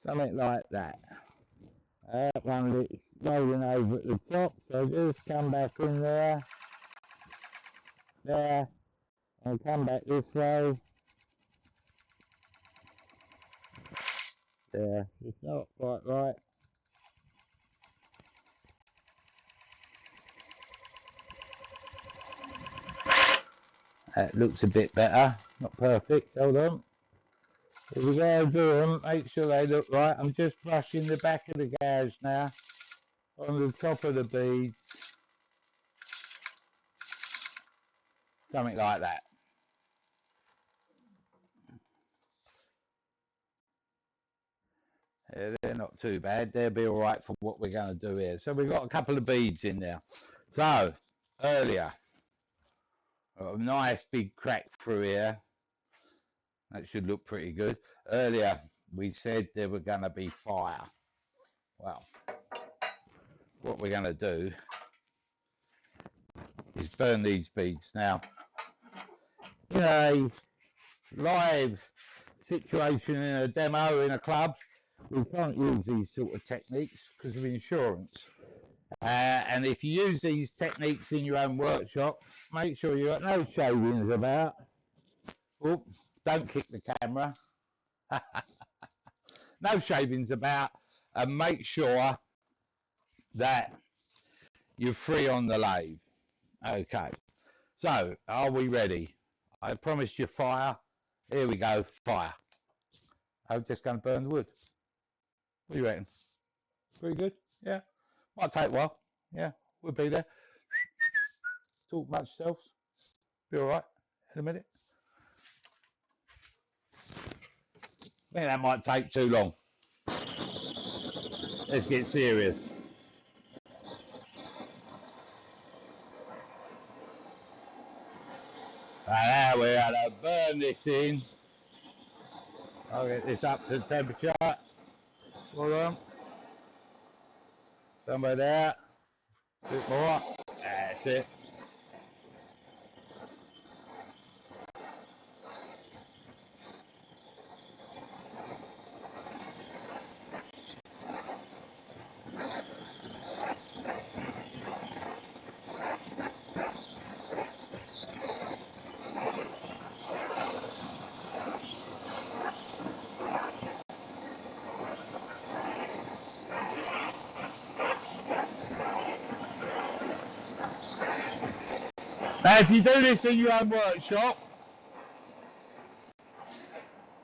something like that. That one is rolling over at the top, so just come back in there, and come back this way. There, it's not quite right. That looks a bit better, not perfect, hold on. If we go and do them, make sure they look right. I'm just brushing the back of the gouge now on the top of the beads. Something like that. Yeah, they're not too bad. They'll be all right for what we're going to do here. So we've got a couple of beads in there. So, earlier, a nice big crack through here. That should look pretty good. Earlier, we said there were going to be fire. Well, what we're going to do is burn these beads. Now, in a live situation, in a demo, in a club, we can't use these sort of techniques because of insurance. And if you use these techniques in your own workshop, make sure you've got no shavings about. Oops, don't kick the camera. No shavings about, and make sure that you're free on the lathe. Okay, so are we ready? I promised you fire. Here we go, fire. I'm just going to burn the wood. What do you reckon? Pretty good? Yeah? Might take a while. Yeah, we'll be there. Talk much yourselves. Be alright in a minute. I think that might take too long. Let's get serious. Now we're going to burn this in. I'll get this up to temperature. Hold on. Somewhere there. A bit more. That's it. Now, if you do this in your own workshop,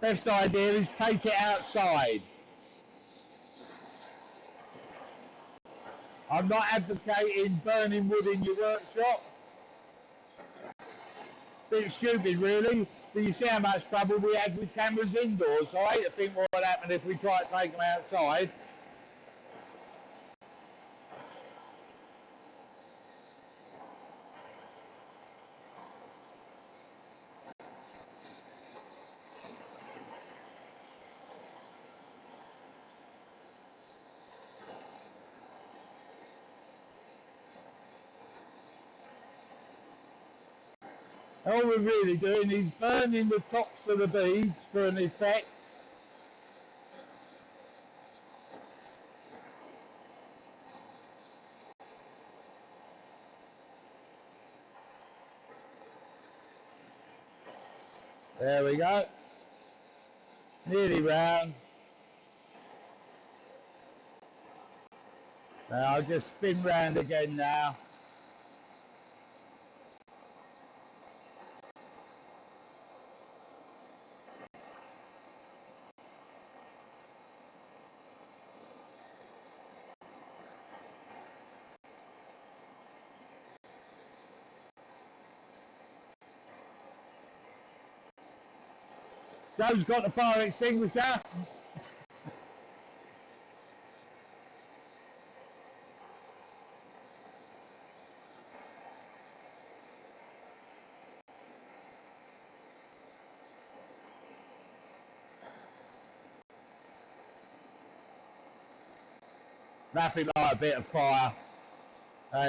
best idea is take it outside. I'm not advocating burning wood in your workshop. Bit stupid, really. But you see how much trouble we had with cameras indoors. So I hate to think what would happen if we try to take them outside. All we're really doing is burning the tops of the beads for an effect. There we go. Nearly round. Now I'll just spin round again now. Joe's got the fire extinguisher. Nothing like a bit of fire.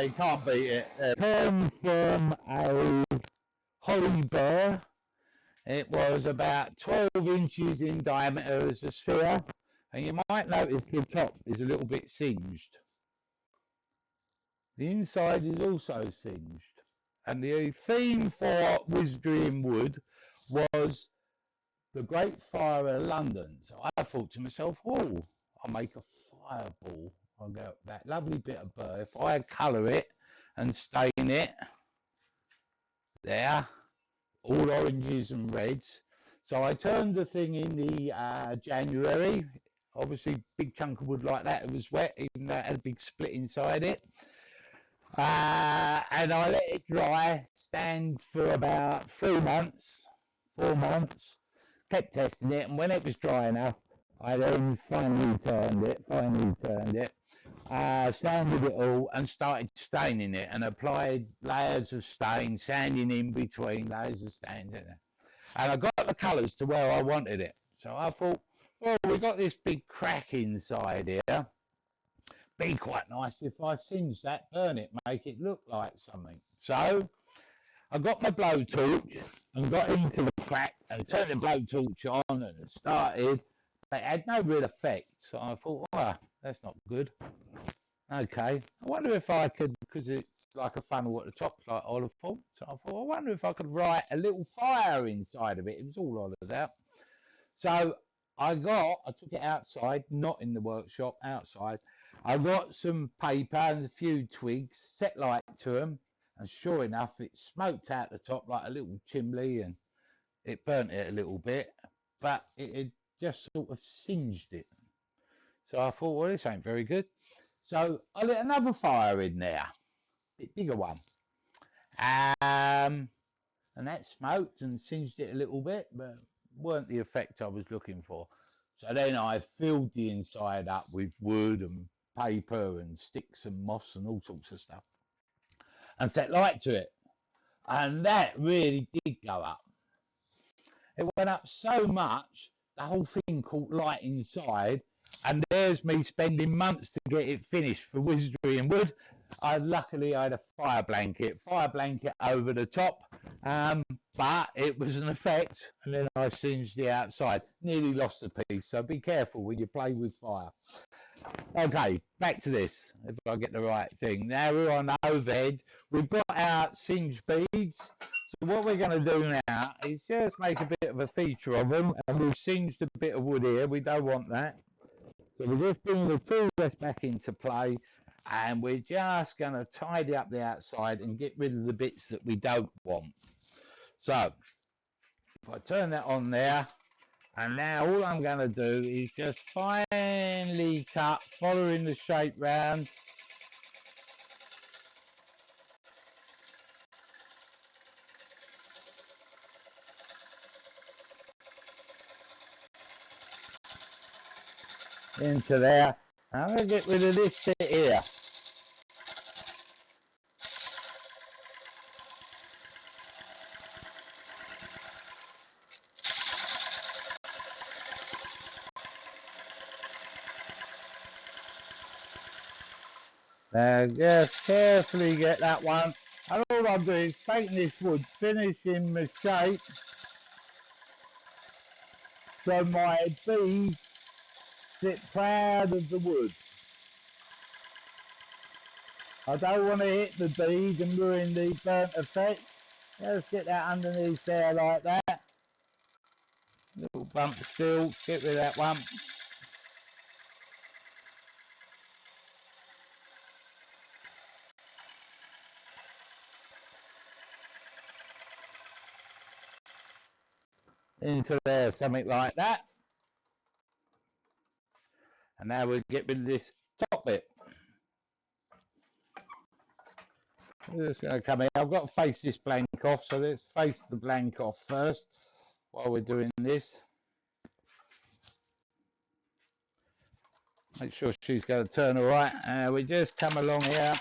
You can't beat it. Came from a holly bear. It was about 12 inches in diameter as a sphere, and you might notice the top is a little bit singed. The inside is also singed. And the theme for Wizardry Wood was the Great Fire of London. So I thought to myself, oh, I'll make a fireball. I'll get that lovely bit of burr. If I colour it and stain it, there, all oranges and reds. So I turned the thing in the January. Obviously, big chunk of wood like that, it was wet, even though it had a big split inside it. And I let it dry, stand for about 3 months, 4 months. Kept testing it, and when it was dry enough, I then finally turned it, sanded it all, and started staining it, and applied layers of stain, sanding in between layers of stain. And I got the colours to where I wanted it. So I thought, well, we got this big crack inside here. Be quite nice if I singe that, burn it, make it look like something. So I got my blowtorch and got into the crack and turned the blowtorch on and started. But it had no real effect. So I thought, oh, that's not good. Okay, I wonder if I could, because it's like a funnel at the top, like olive oil. So I thought, I wonder if I could write a little fire inside of it. It was all hollowed out. So I took it outside, not in the workshop, outside. I got some paper and a few twigs, set light to them, and sure enough, it smoked out the top like a little chimney, and it burnt it a little bit, but it had just sort of singed it. So I thought, well, this ain't very good. So I lit another fire in there, a bit bigger one. And that smoked and singed it a little bit, but weren't the effect I was looking for. So then I filled the inside up with wood and paper and sticks and moss and all sorts of stuff and set light to it. And that really did go up. It went up so much, the whole thing caught light inside. And there's me spending months to get it finished for wizardry and wood. Luckily, I had a fire blanket over the top, but it was an effect. And then I singed the outside, nearly lost a piece. So be careful when you play with fire. Okay, back to this, if I get the right thing. Now we're on overhead. We've got our singe beads. So what we're going to do now is just make a bit of a feature of them. And we've singed a bit of wood here. We don't want that. So we're just bringing the tool rest back into play. And we're just going to tidy up the outside and get rid of the bits that we don't want. So if I turn that on there. And now all I'm going to do is just finely cut, following the shape round. Into there. I'm going to get rid of this bit here. Now just carefully get that one. And all I'm doing is taking this wood, finishing the shape so my beads sit proud of the wood. I don't want to hit the bead and ruin the burnt effect. Just get that underneath there like that. Little bump still, get rid of that one. Into there, something like that. And now we'll get rid of this top bit. We're just going to come in. I've got to face this blank off, so let's face the blank off first while we're doing this. Make sure she's going to turn all right. We just come along here.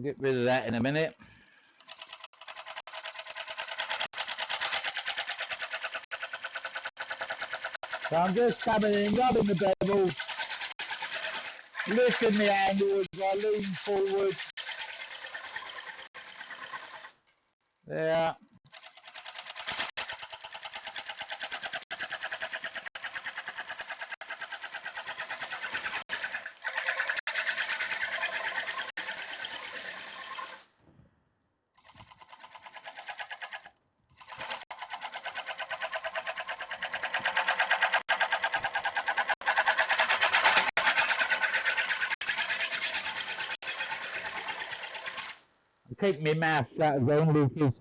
Get rid of that in a minute. So I'm just coming in, rubbing the bevel, lifting the handle as I lean forward. There. Keep my mouth shut again because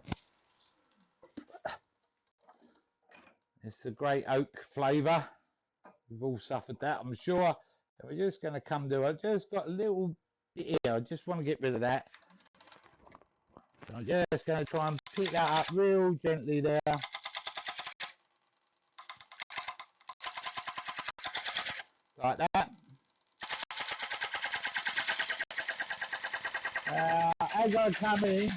it's the great oak flavour. We've all suffered that, I'm sure. And we're just going to come to it. Just got a little bit here. I just want to get rid of that. So I'm just going to try and pick that up real gently there. Like that. As I come in,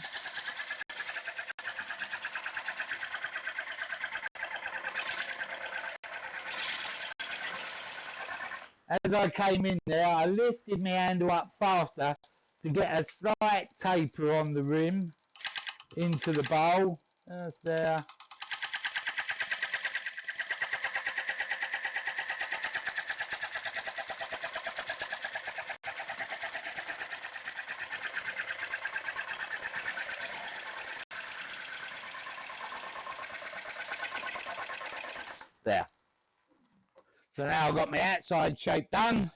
as I came in there, I lifted my handle up faster to get a slight taper on the rim into the bowl. That's there. There. So now I've got my outside shape done.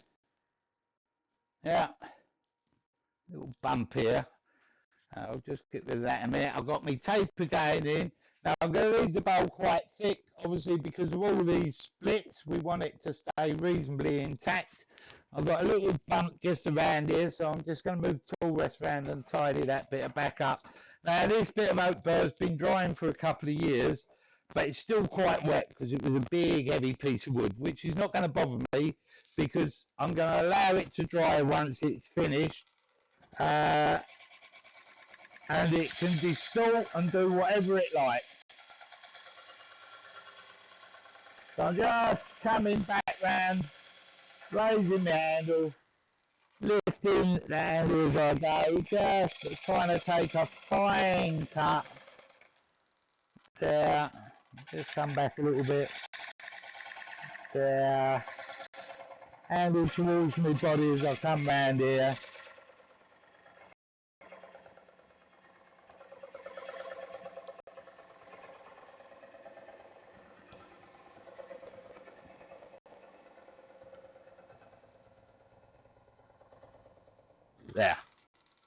Yeah, little bump here. I'll just get rid of that in a minute. I've got my taper going in. Now I'm going to leave the bowl quite thick, obviously because of all these splits. We want it to stay reasonably intact. I've got a little bump just around here, so I'm just going to move the tool rest around and tidy that bit back up. Now this bit of oak burr has been drying for a couple of years, but it's still quite wet because it was a big heavy piece of wood, which is not going to bother me because I'm going to allow it to dry once it's finished. And it can distort and do whatever it likes. So I'm just coming back round, raising the handle, lifting the handle as I go, just trying to take a fine cut there. Just come back a little bit there. Handle towards my body as I come round here. There.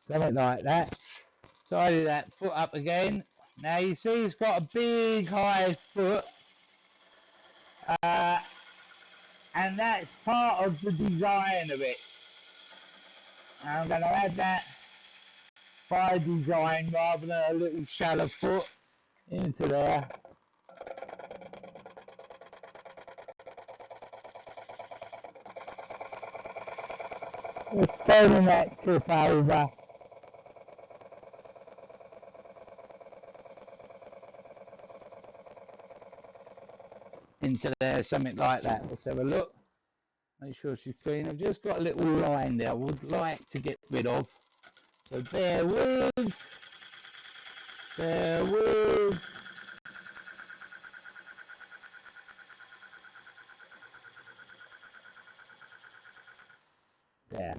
Something like that. Tidy that foot up again. Now you see it's got a big high foot. And that's part of the design of it. I'm going to add that by design rather than a little shallow foot into there. Just turning that tip over. Into there, something like that. Let's have a look. Make sure she's clean. I've just got a little line there I would like to get rid of. So bear with. Bear with. There.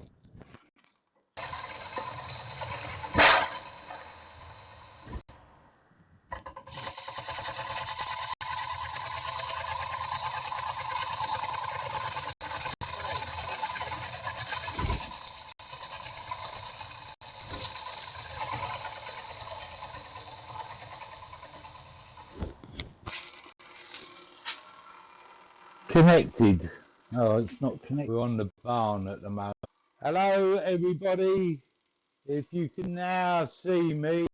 Connected. Oh, it's not connected. We're on the barn at the moment. Hello, everybody. If you can now see me.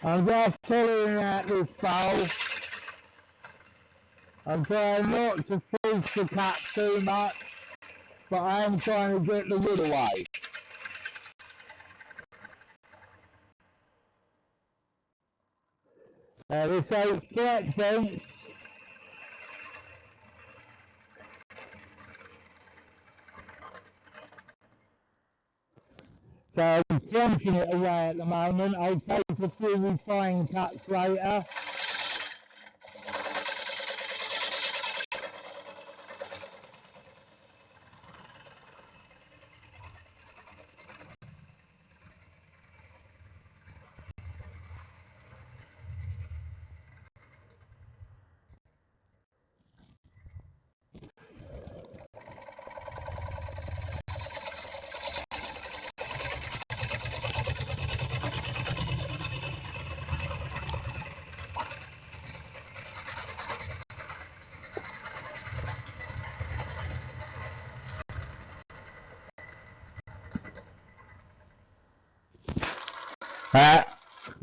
I'm just following out this bowl. I'm trying not to force the cut too much, but I am trying to get the wood away. Now this oak's quite dense, so I'm crunching it away at the moment. I'll take a few refined cuts later.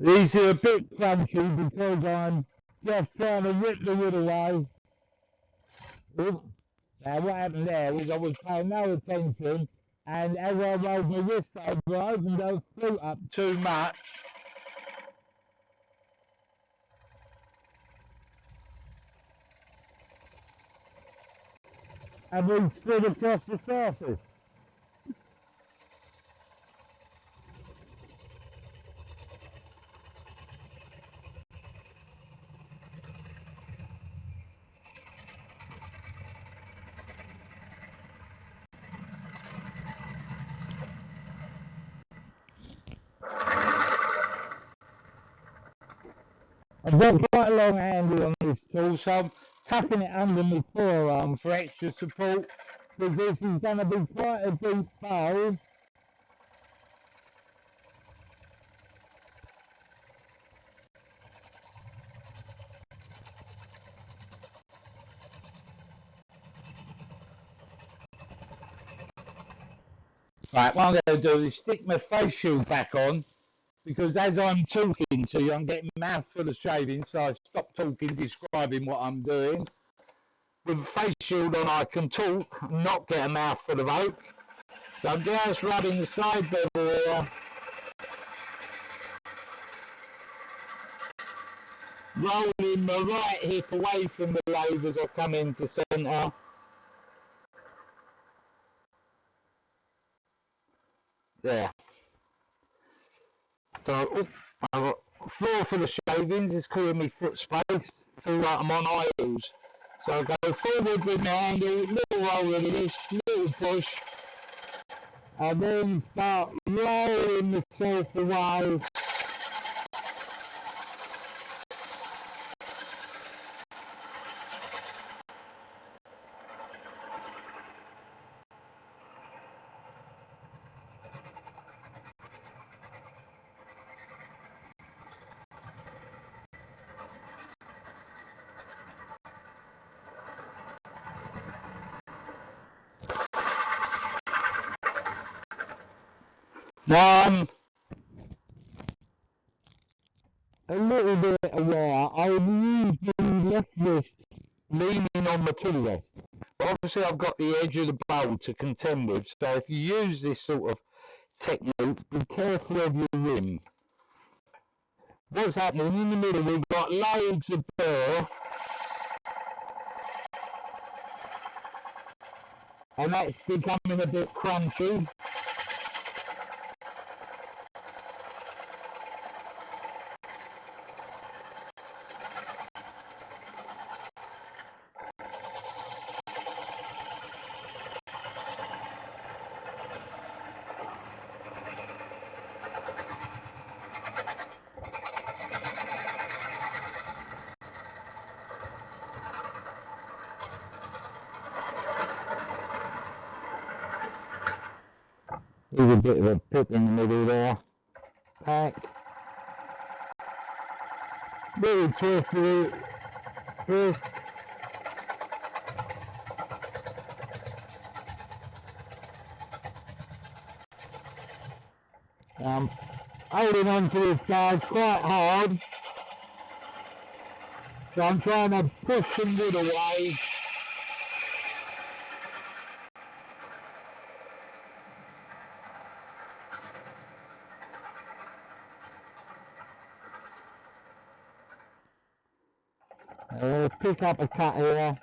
These are a bit crunchy because I'm just trying to rip the wood away. Ooh. Now what happened there was I was paying no attention, and as I rolled my wrist over, I opened those flute up too much. And we slid across the surface. I've got quite a long handle on this tool, so I'm tucking it under my forearm for extra support, because this is going to be quite a deep bowl. Right, what I'm going to do is stick my face shield back on, because as I'm talking to you, I'm getting my mouth full of shaving, so I stop talking, describing what I'm doing. With a face shield on, I can talk and not get a mouthful of oak. So I'm just rubbing the side bevel here, rolling my right hip away from the lathe as I come into centre. There. So I've got floor for the shavings, it's clearing me foot space, feel like I'm on heels. So I go forward with my handle, little roll of this, little push, and then start rolling myself away. Now I'm a little bit aware, I use the left wrist leaning on my tool rest. Obviously I've got the edge of the bowl to contend with, so if you use this sort of technique, be careful of your rim. What's happening in the middle, we've got loads of burr, and that's becoming a bit crunchy. There's a bit of a pip in the middle there. Pack. Little twist of it. Twist. Holding on to this guy quite hard. So I'm trying to push some wood away. Pick up a cut here.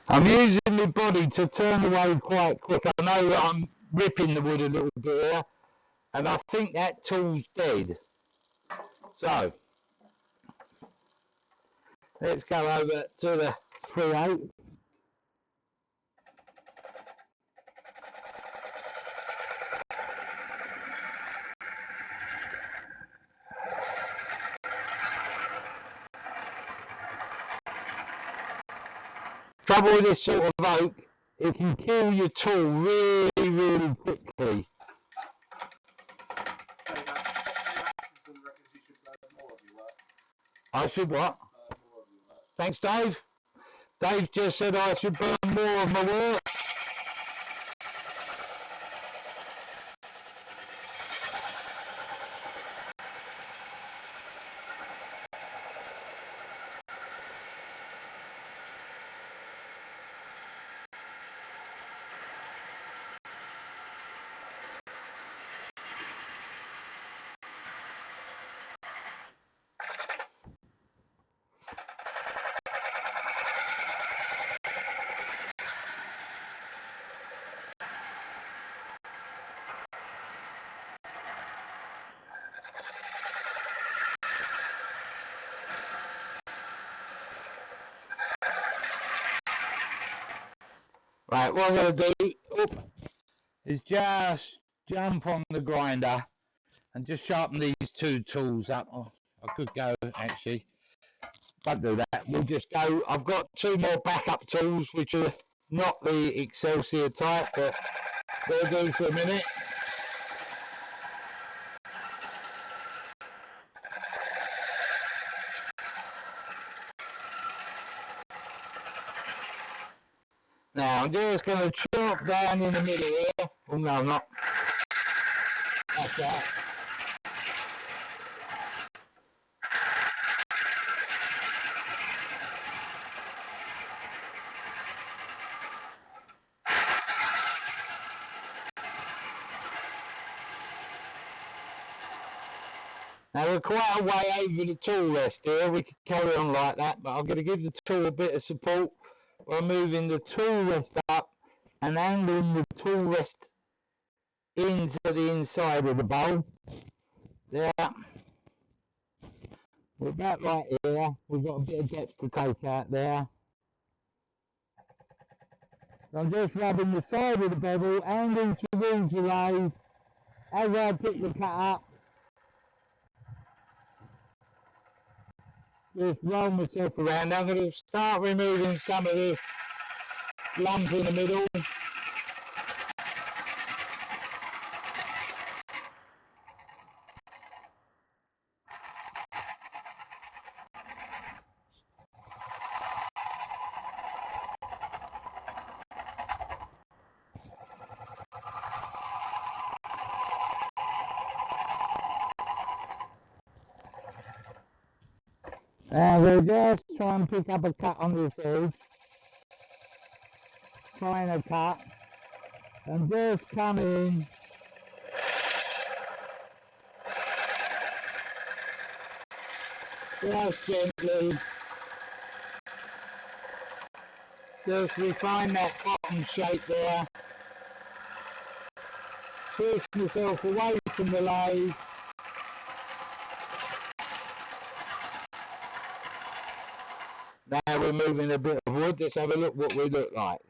I'm using my body to turn away quite quick. I know that I'm ripping the wood a little bit here, and I think that tool's dead. So, let's go over to the 3/8. Trouble with this sort of oak, it can kill your tool really, really quickly. I should what? Thanks, Dave. Dave just said I should burn more of my work. Right, what I'm going to do is just jump on the grinder and just sharpen these two tools up. Oh, I could go actually. Don't do that. We'll just go. I've got two more backup tools which are not the Excelsior type, but they'll do for a minute. Now I'm just going to chop down in the middle here. Oh no, I'm not. That's that. Now we're quite a way over the tool rest here. We could carry on like that, but I'm going to give the tool a bit of support by moving the tool rest up and angling the tool rest into the inside of the bowl. There. We're about right here. We've got a bit of depth to take out there. So I'm just rubbing the side of the bevel angling towards the lathe as I pick the cut up. Just roll myself around. I'm going to start removing some of this lump in the middle. Now we'll just try and pick up a cut on this edge. Trying a cut. And just come in. Just gently. Just refine that bottom shape there. Push myself away from the lathe. Now we're moving a bit of wood. Let's have a look what we look like.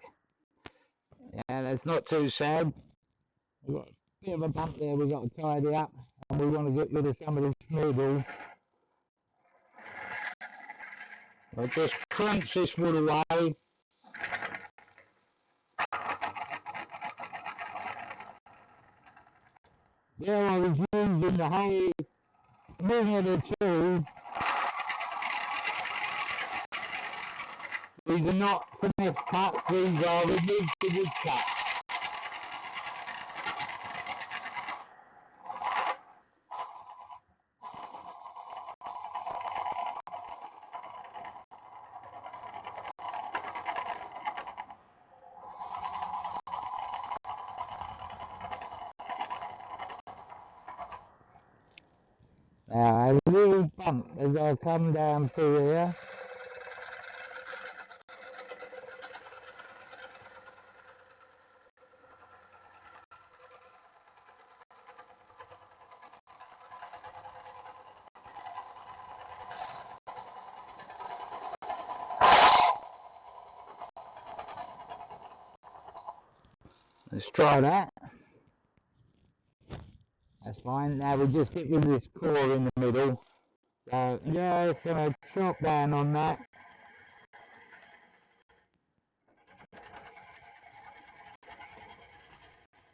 Yeah, that's not too sad. We've got a bit of a bump there we've got to tidy up, and we want to get rid of some of this middle. I'll just crunch this wood away. There I was using the whole movement of the tool. These are not finesse cuts, these are remove the wood cuts. Now a little bump as I come down through here. Let's try that. That's fine. Now we'll just get rid of this core in the middle. So yeah, just going to chop down on that.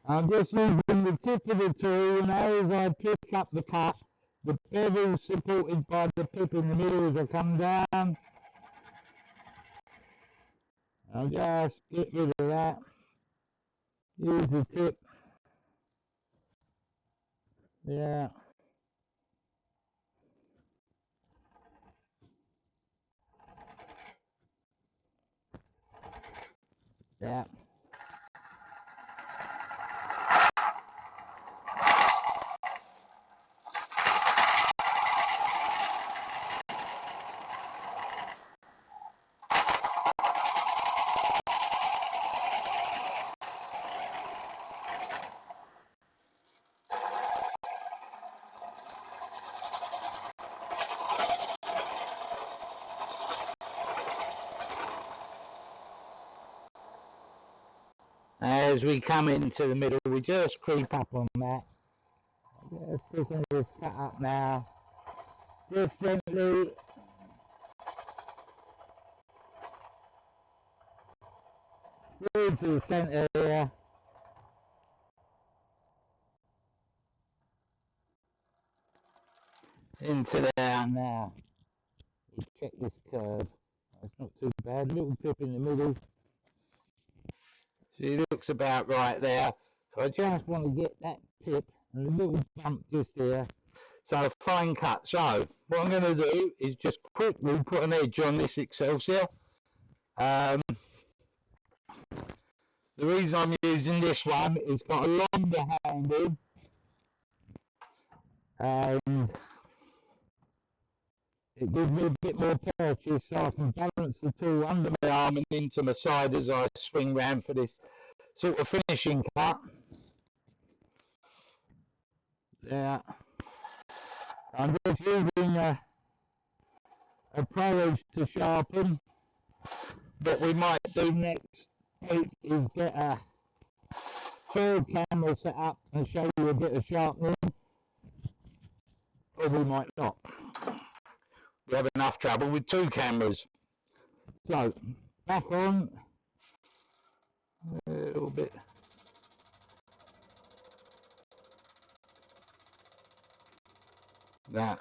I'm just using the tip of the tool, and as I pick up the cut, the bevel supported by the pip in the middle as I come down. I'll just get rid of that. Use the tip. Yeah. Yeah. As we come into the middle, we just creep up on that. Just picking this cut up now. Just gently. Through to the centre here. Into there now. You check this curve. That's not too bad. Little pip in the middle. She looks about right there. So I just want to get that pip and a little bump just there. So a fine cut. So what I'm going to do is just quickly put an edge on this Excelsior. The reason I'm using this one, it's got a longer handle and it gives me a bit more purchase so I can balance the tool under my arm and into my side as I swing round for this sort of finishing cut. Yeah. I'm just using a Pro Edge to sharpen. What we might do next week is get a third camera set up and show you a bit of sharpening, or we might not. We have enough trouble with two cameras. So, back on, a little bit. That.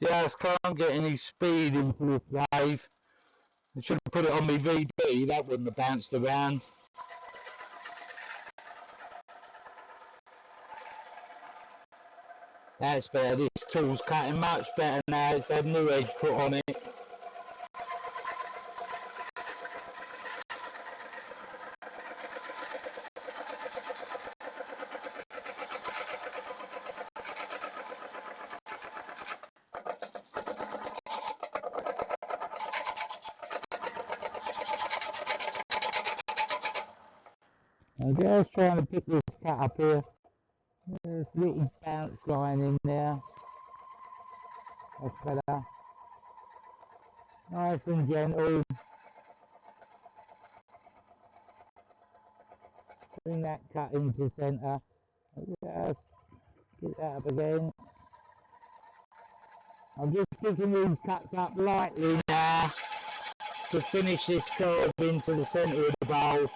Just can't get any speed into this wave. I should have put it on my VB, that wouldn't have bounced around. That's better, this tool's cutting much better now, it's had new edge put on it. I'm just trying to pick this cut up here. There's a little bounce line in there. That's better. Nice and gentle. Bring that cut into centre. Just get that up again. I'm just picking these cuts up lightly now to finish this curve into the centre of the bowl.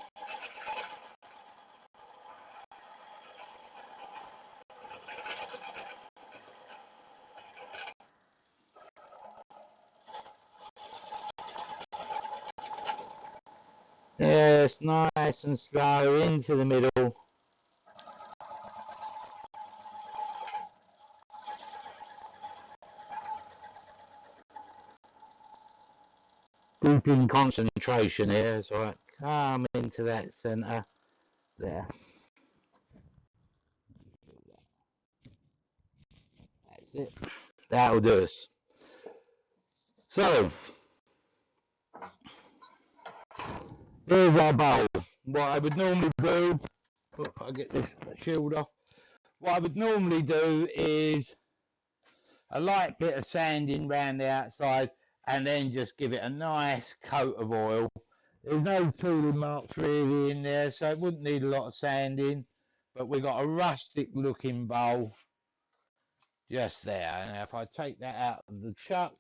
Yes, nice and slow into the middle. Deep in concentration here, so I come into that centre there. That's it. That'll do us. So, there's our bowl. What I would normally do, I'll get this shield off. What I would normally do is a light bit of sanding round the outside and then just give it a nice coat of oil. There's no tooling marks really in there, so it wouldn't need a lot of sanding, but we've got a rustic looking bowl just there. And if I take that out of the chuck,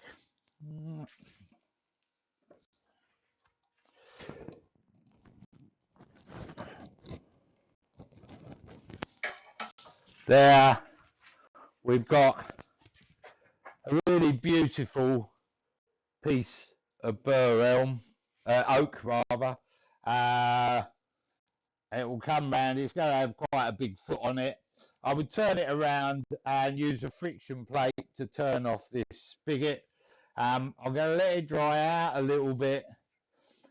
there we've got a really beautiful piece of burr elm, oak rather. It will come round, it's going to have quite a big foot on it. I would turn it around and use a friction plate to turn off this spigot. I'm going to let it dry out a little bit.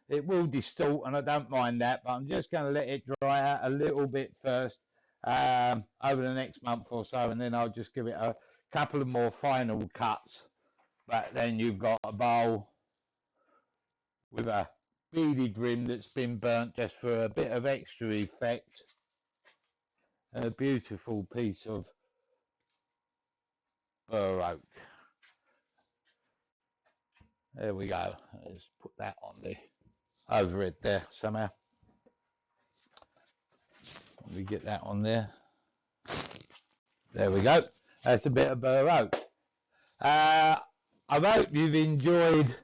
It will distort and I don't mind that, but I'm just going to let it dry out a little bit first over the next month or so, and then I'll just give it a couple of more final cuts. But then you've got a bowl with a beaded rim that's been burnt just for a bit of extra effect. A beautiful piece of burr oak. There we go. Let's put that on the overhead there somehow. Let me get that on there. There we go. That's a bit of burr oak. I hope you've enjoyed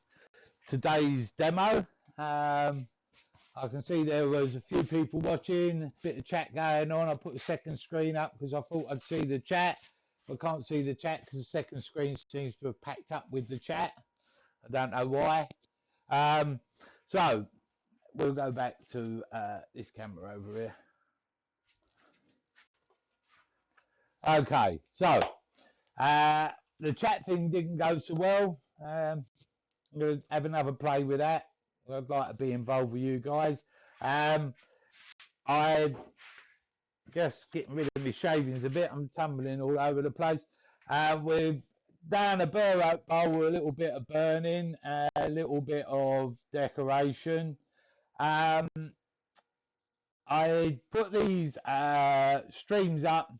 today's demo. I can see there was a few people watching, a bit of chat going on. I put the second screen up because I thought I'd see the chat. I can't see the chat because the second screen seems to have packed up with the chat. I don't know why. So we'll go back to this camera over here. Okay, so the chat thing didn't go so well. I'm going to have another play with that. I'd like to be involved with you guys. I've just getting rid of my shavings a bit. I'm tumbling all over the place. We've done a burr oak bowl with a little bit of burning, a little bit of decoration. I put these streams up.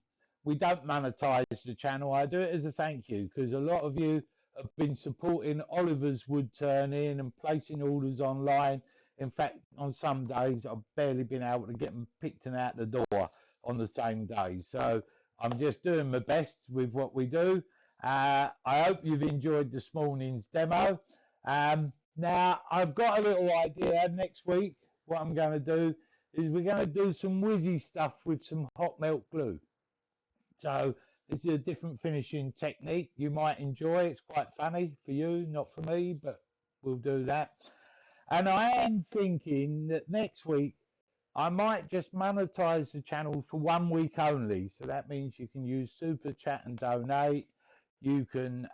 We don't monetize the channel. I do it as a thank you because a lot of you have been supporting Olivers Woodturning and placing orders online. In fact, on some days, I've barely been able to get them picked and out the door on the same day. So I'm just doing my best with what we do. I hope you've enjoyed this morning's demo. Now, I've got a little idea next week. What I'm going to do is we're going to do some whizzy stuff with some hot melt glue. So this is a different finishing technique you might enjoy. It's quite funny for you, not for me, but we'll do that. And I am thinking that next week I might just monetize the channel for 1 week only. So that means you can use Super Chat and donate. You can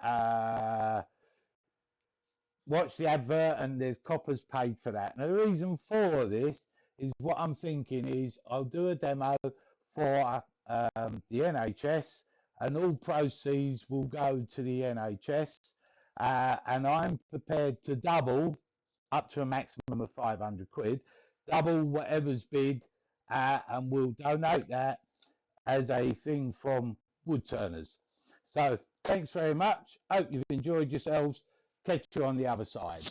watch the advert and there's coppers paid for that. And the reason for this is what I'm thinking is I'll do a demo for the NHS and all proceeds will go to the NHS, and I'm prepared to double up to a maximum of 500 quid, double whatever's bid, and we'll donate that as a thing from Woodturners. So thanks very much. Hope you've enjoyed yourselves. Catch you on the other side.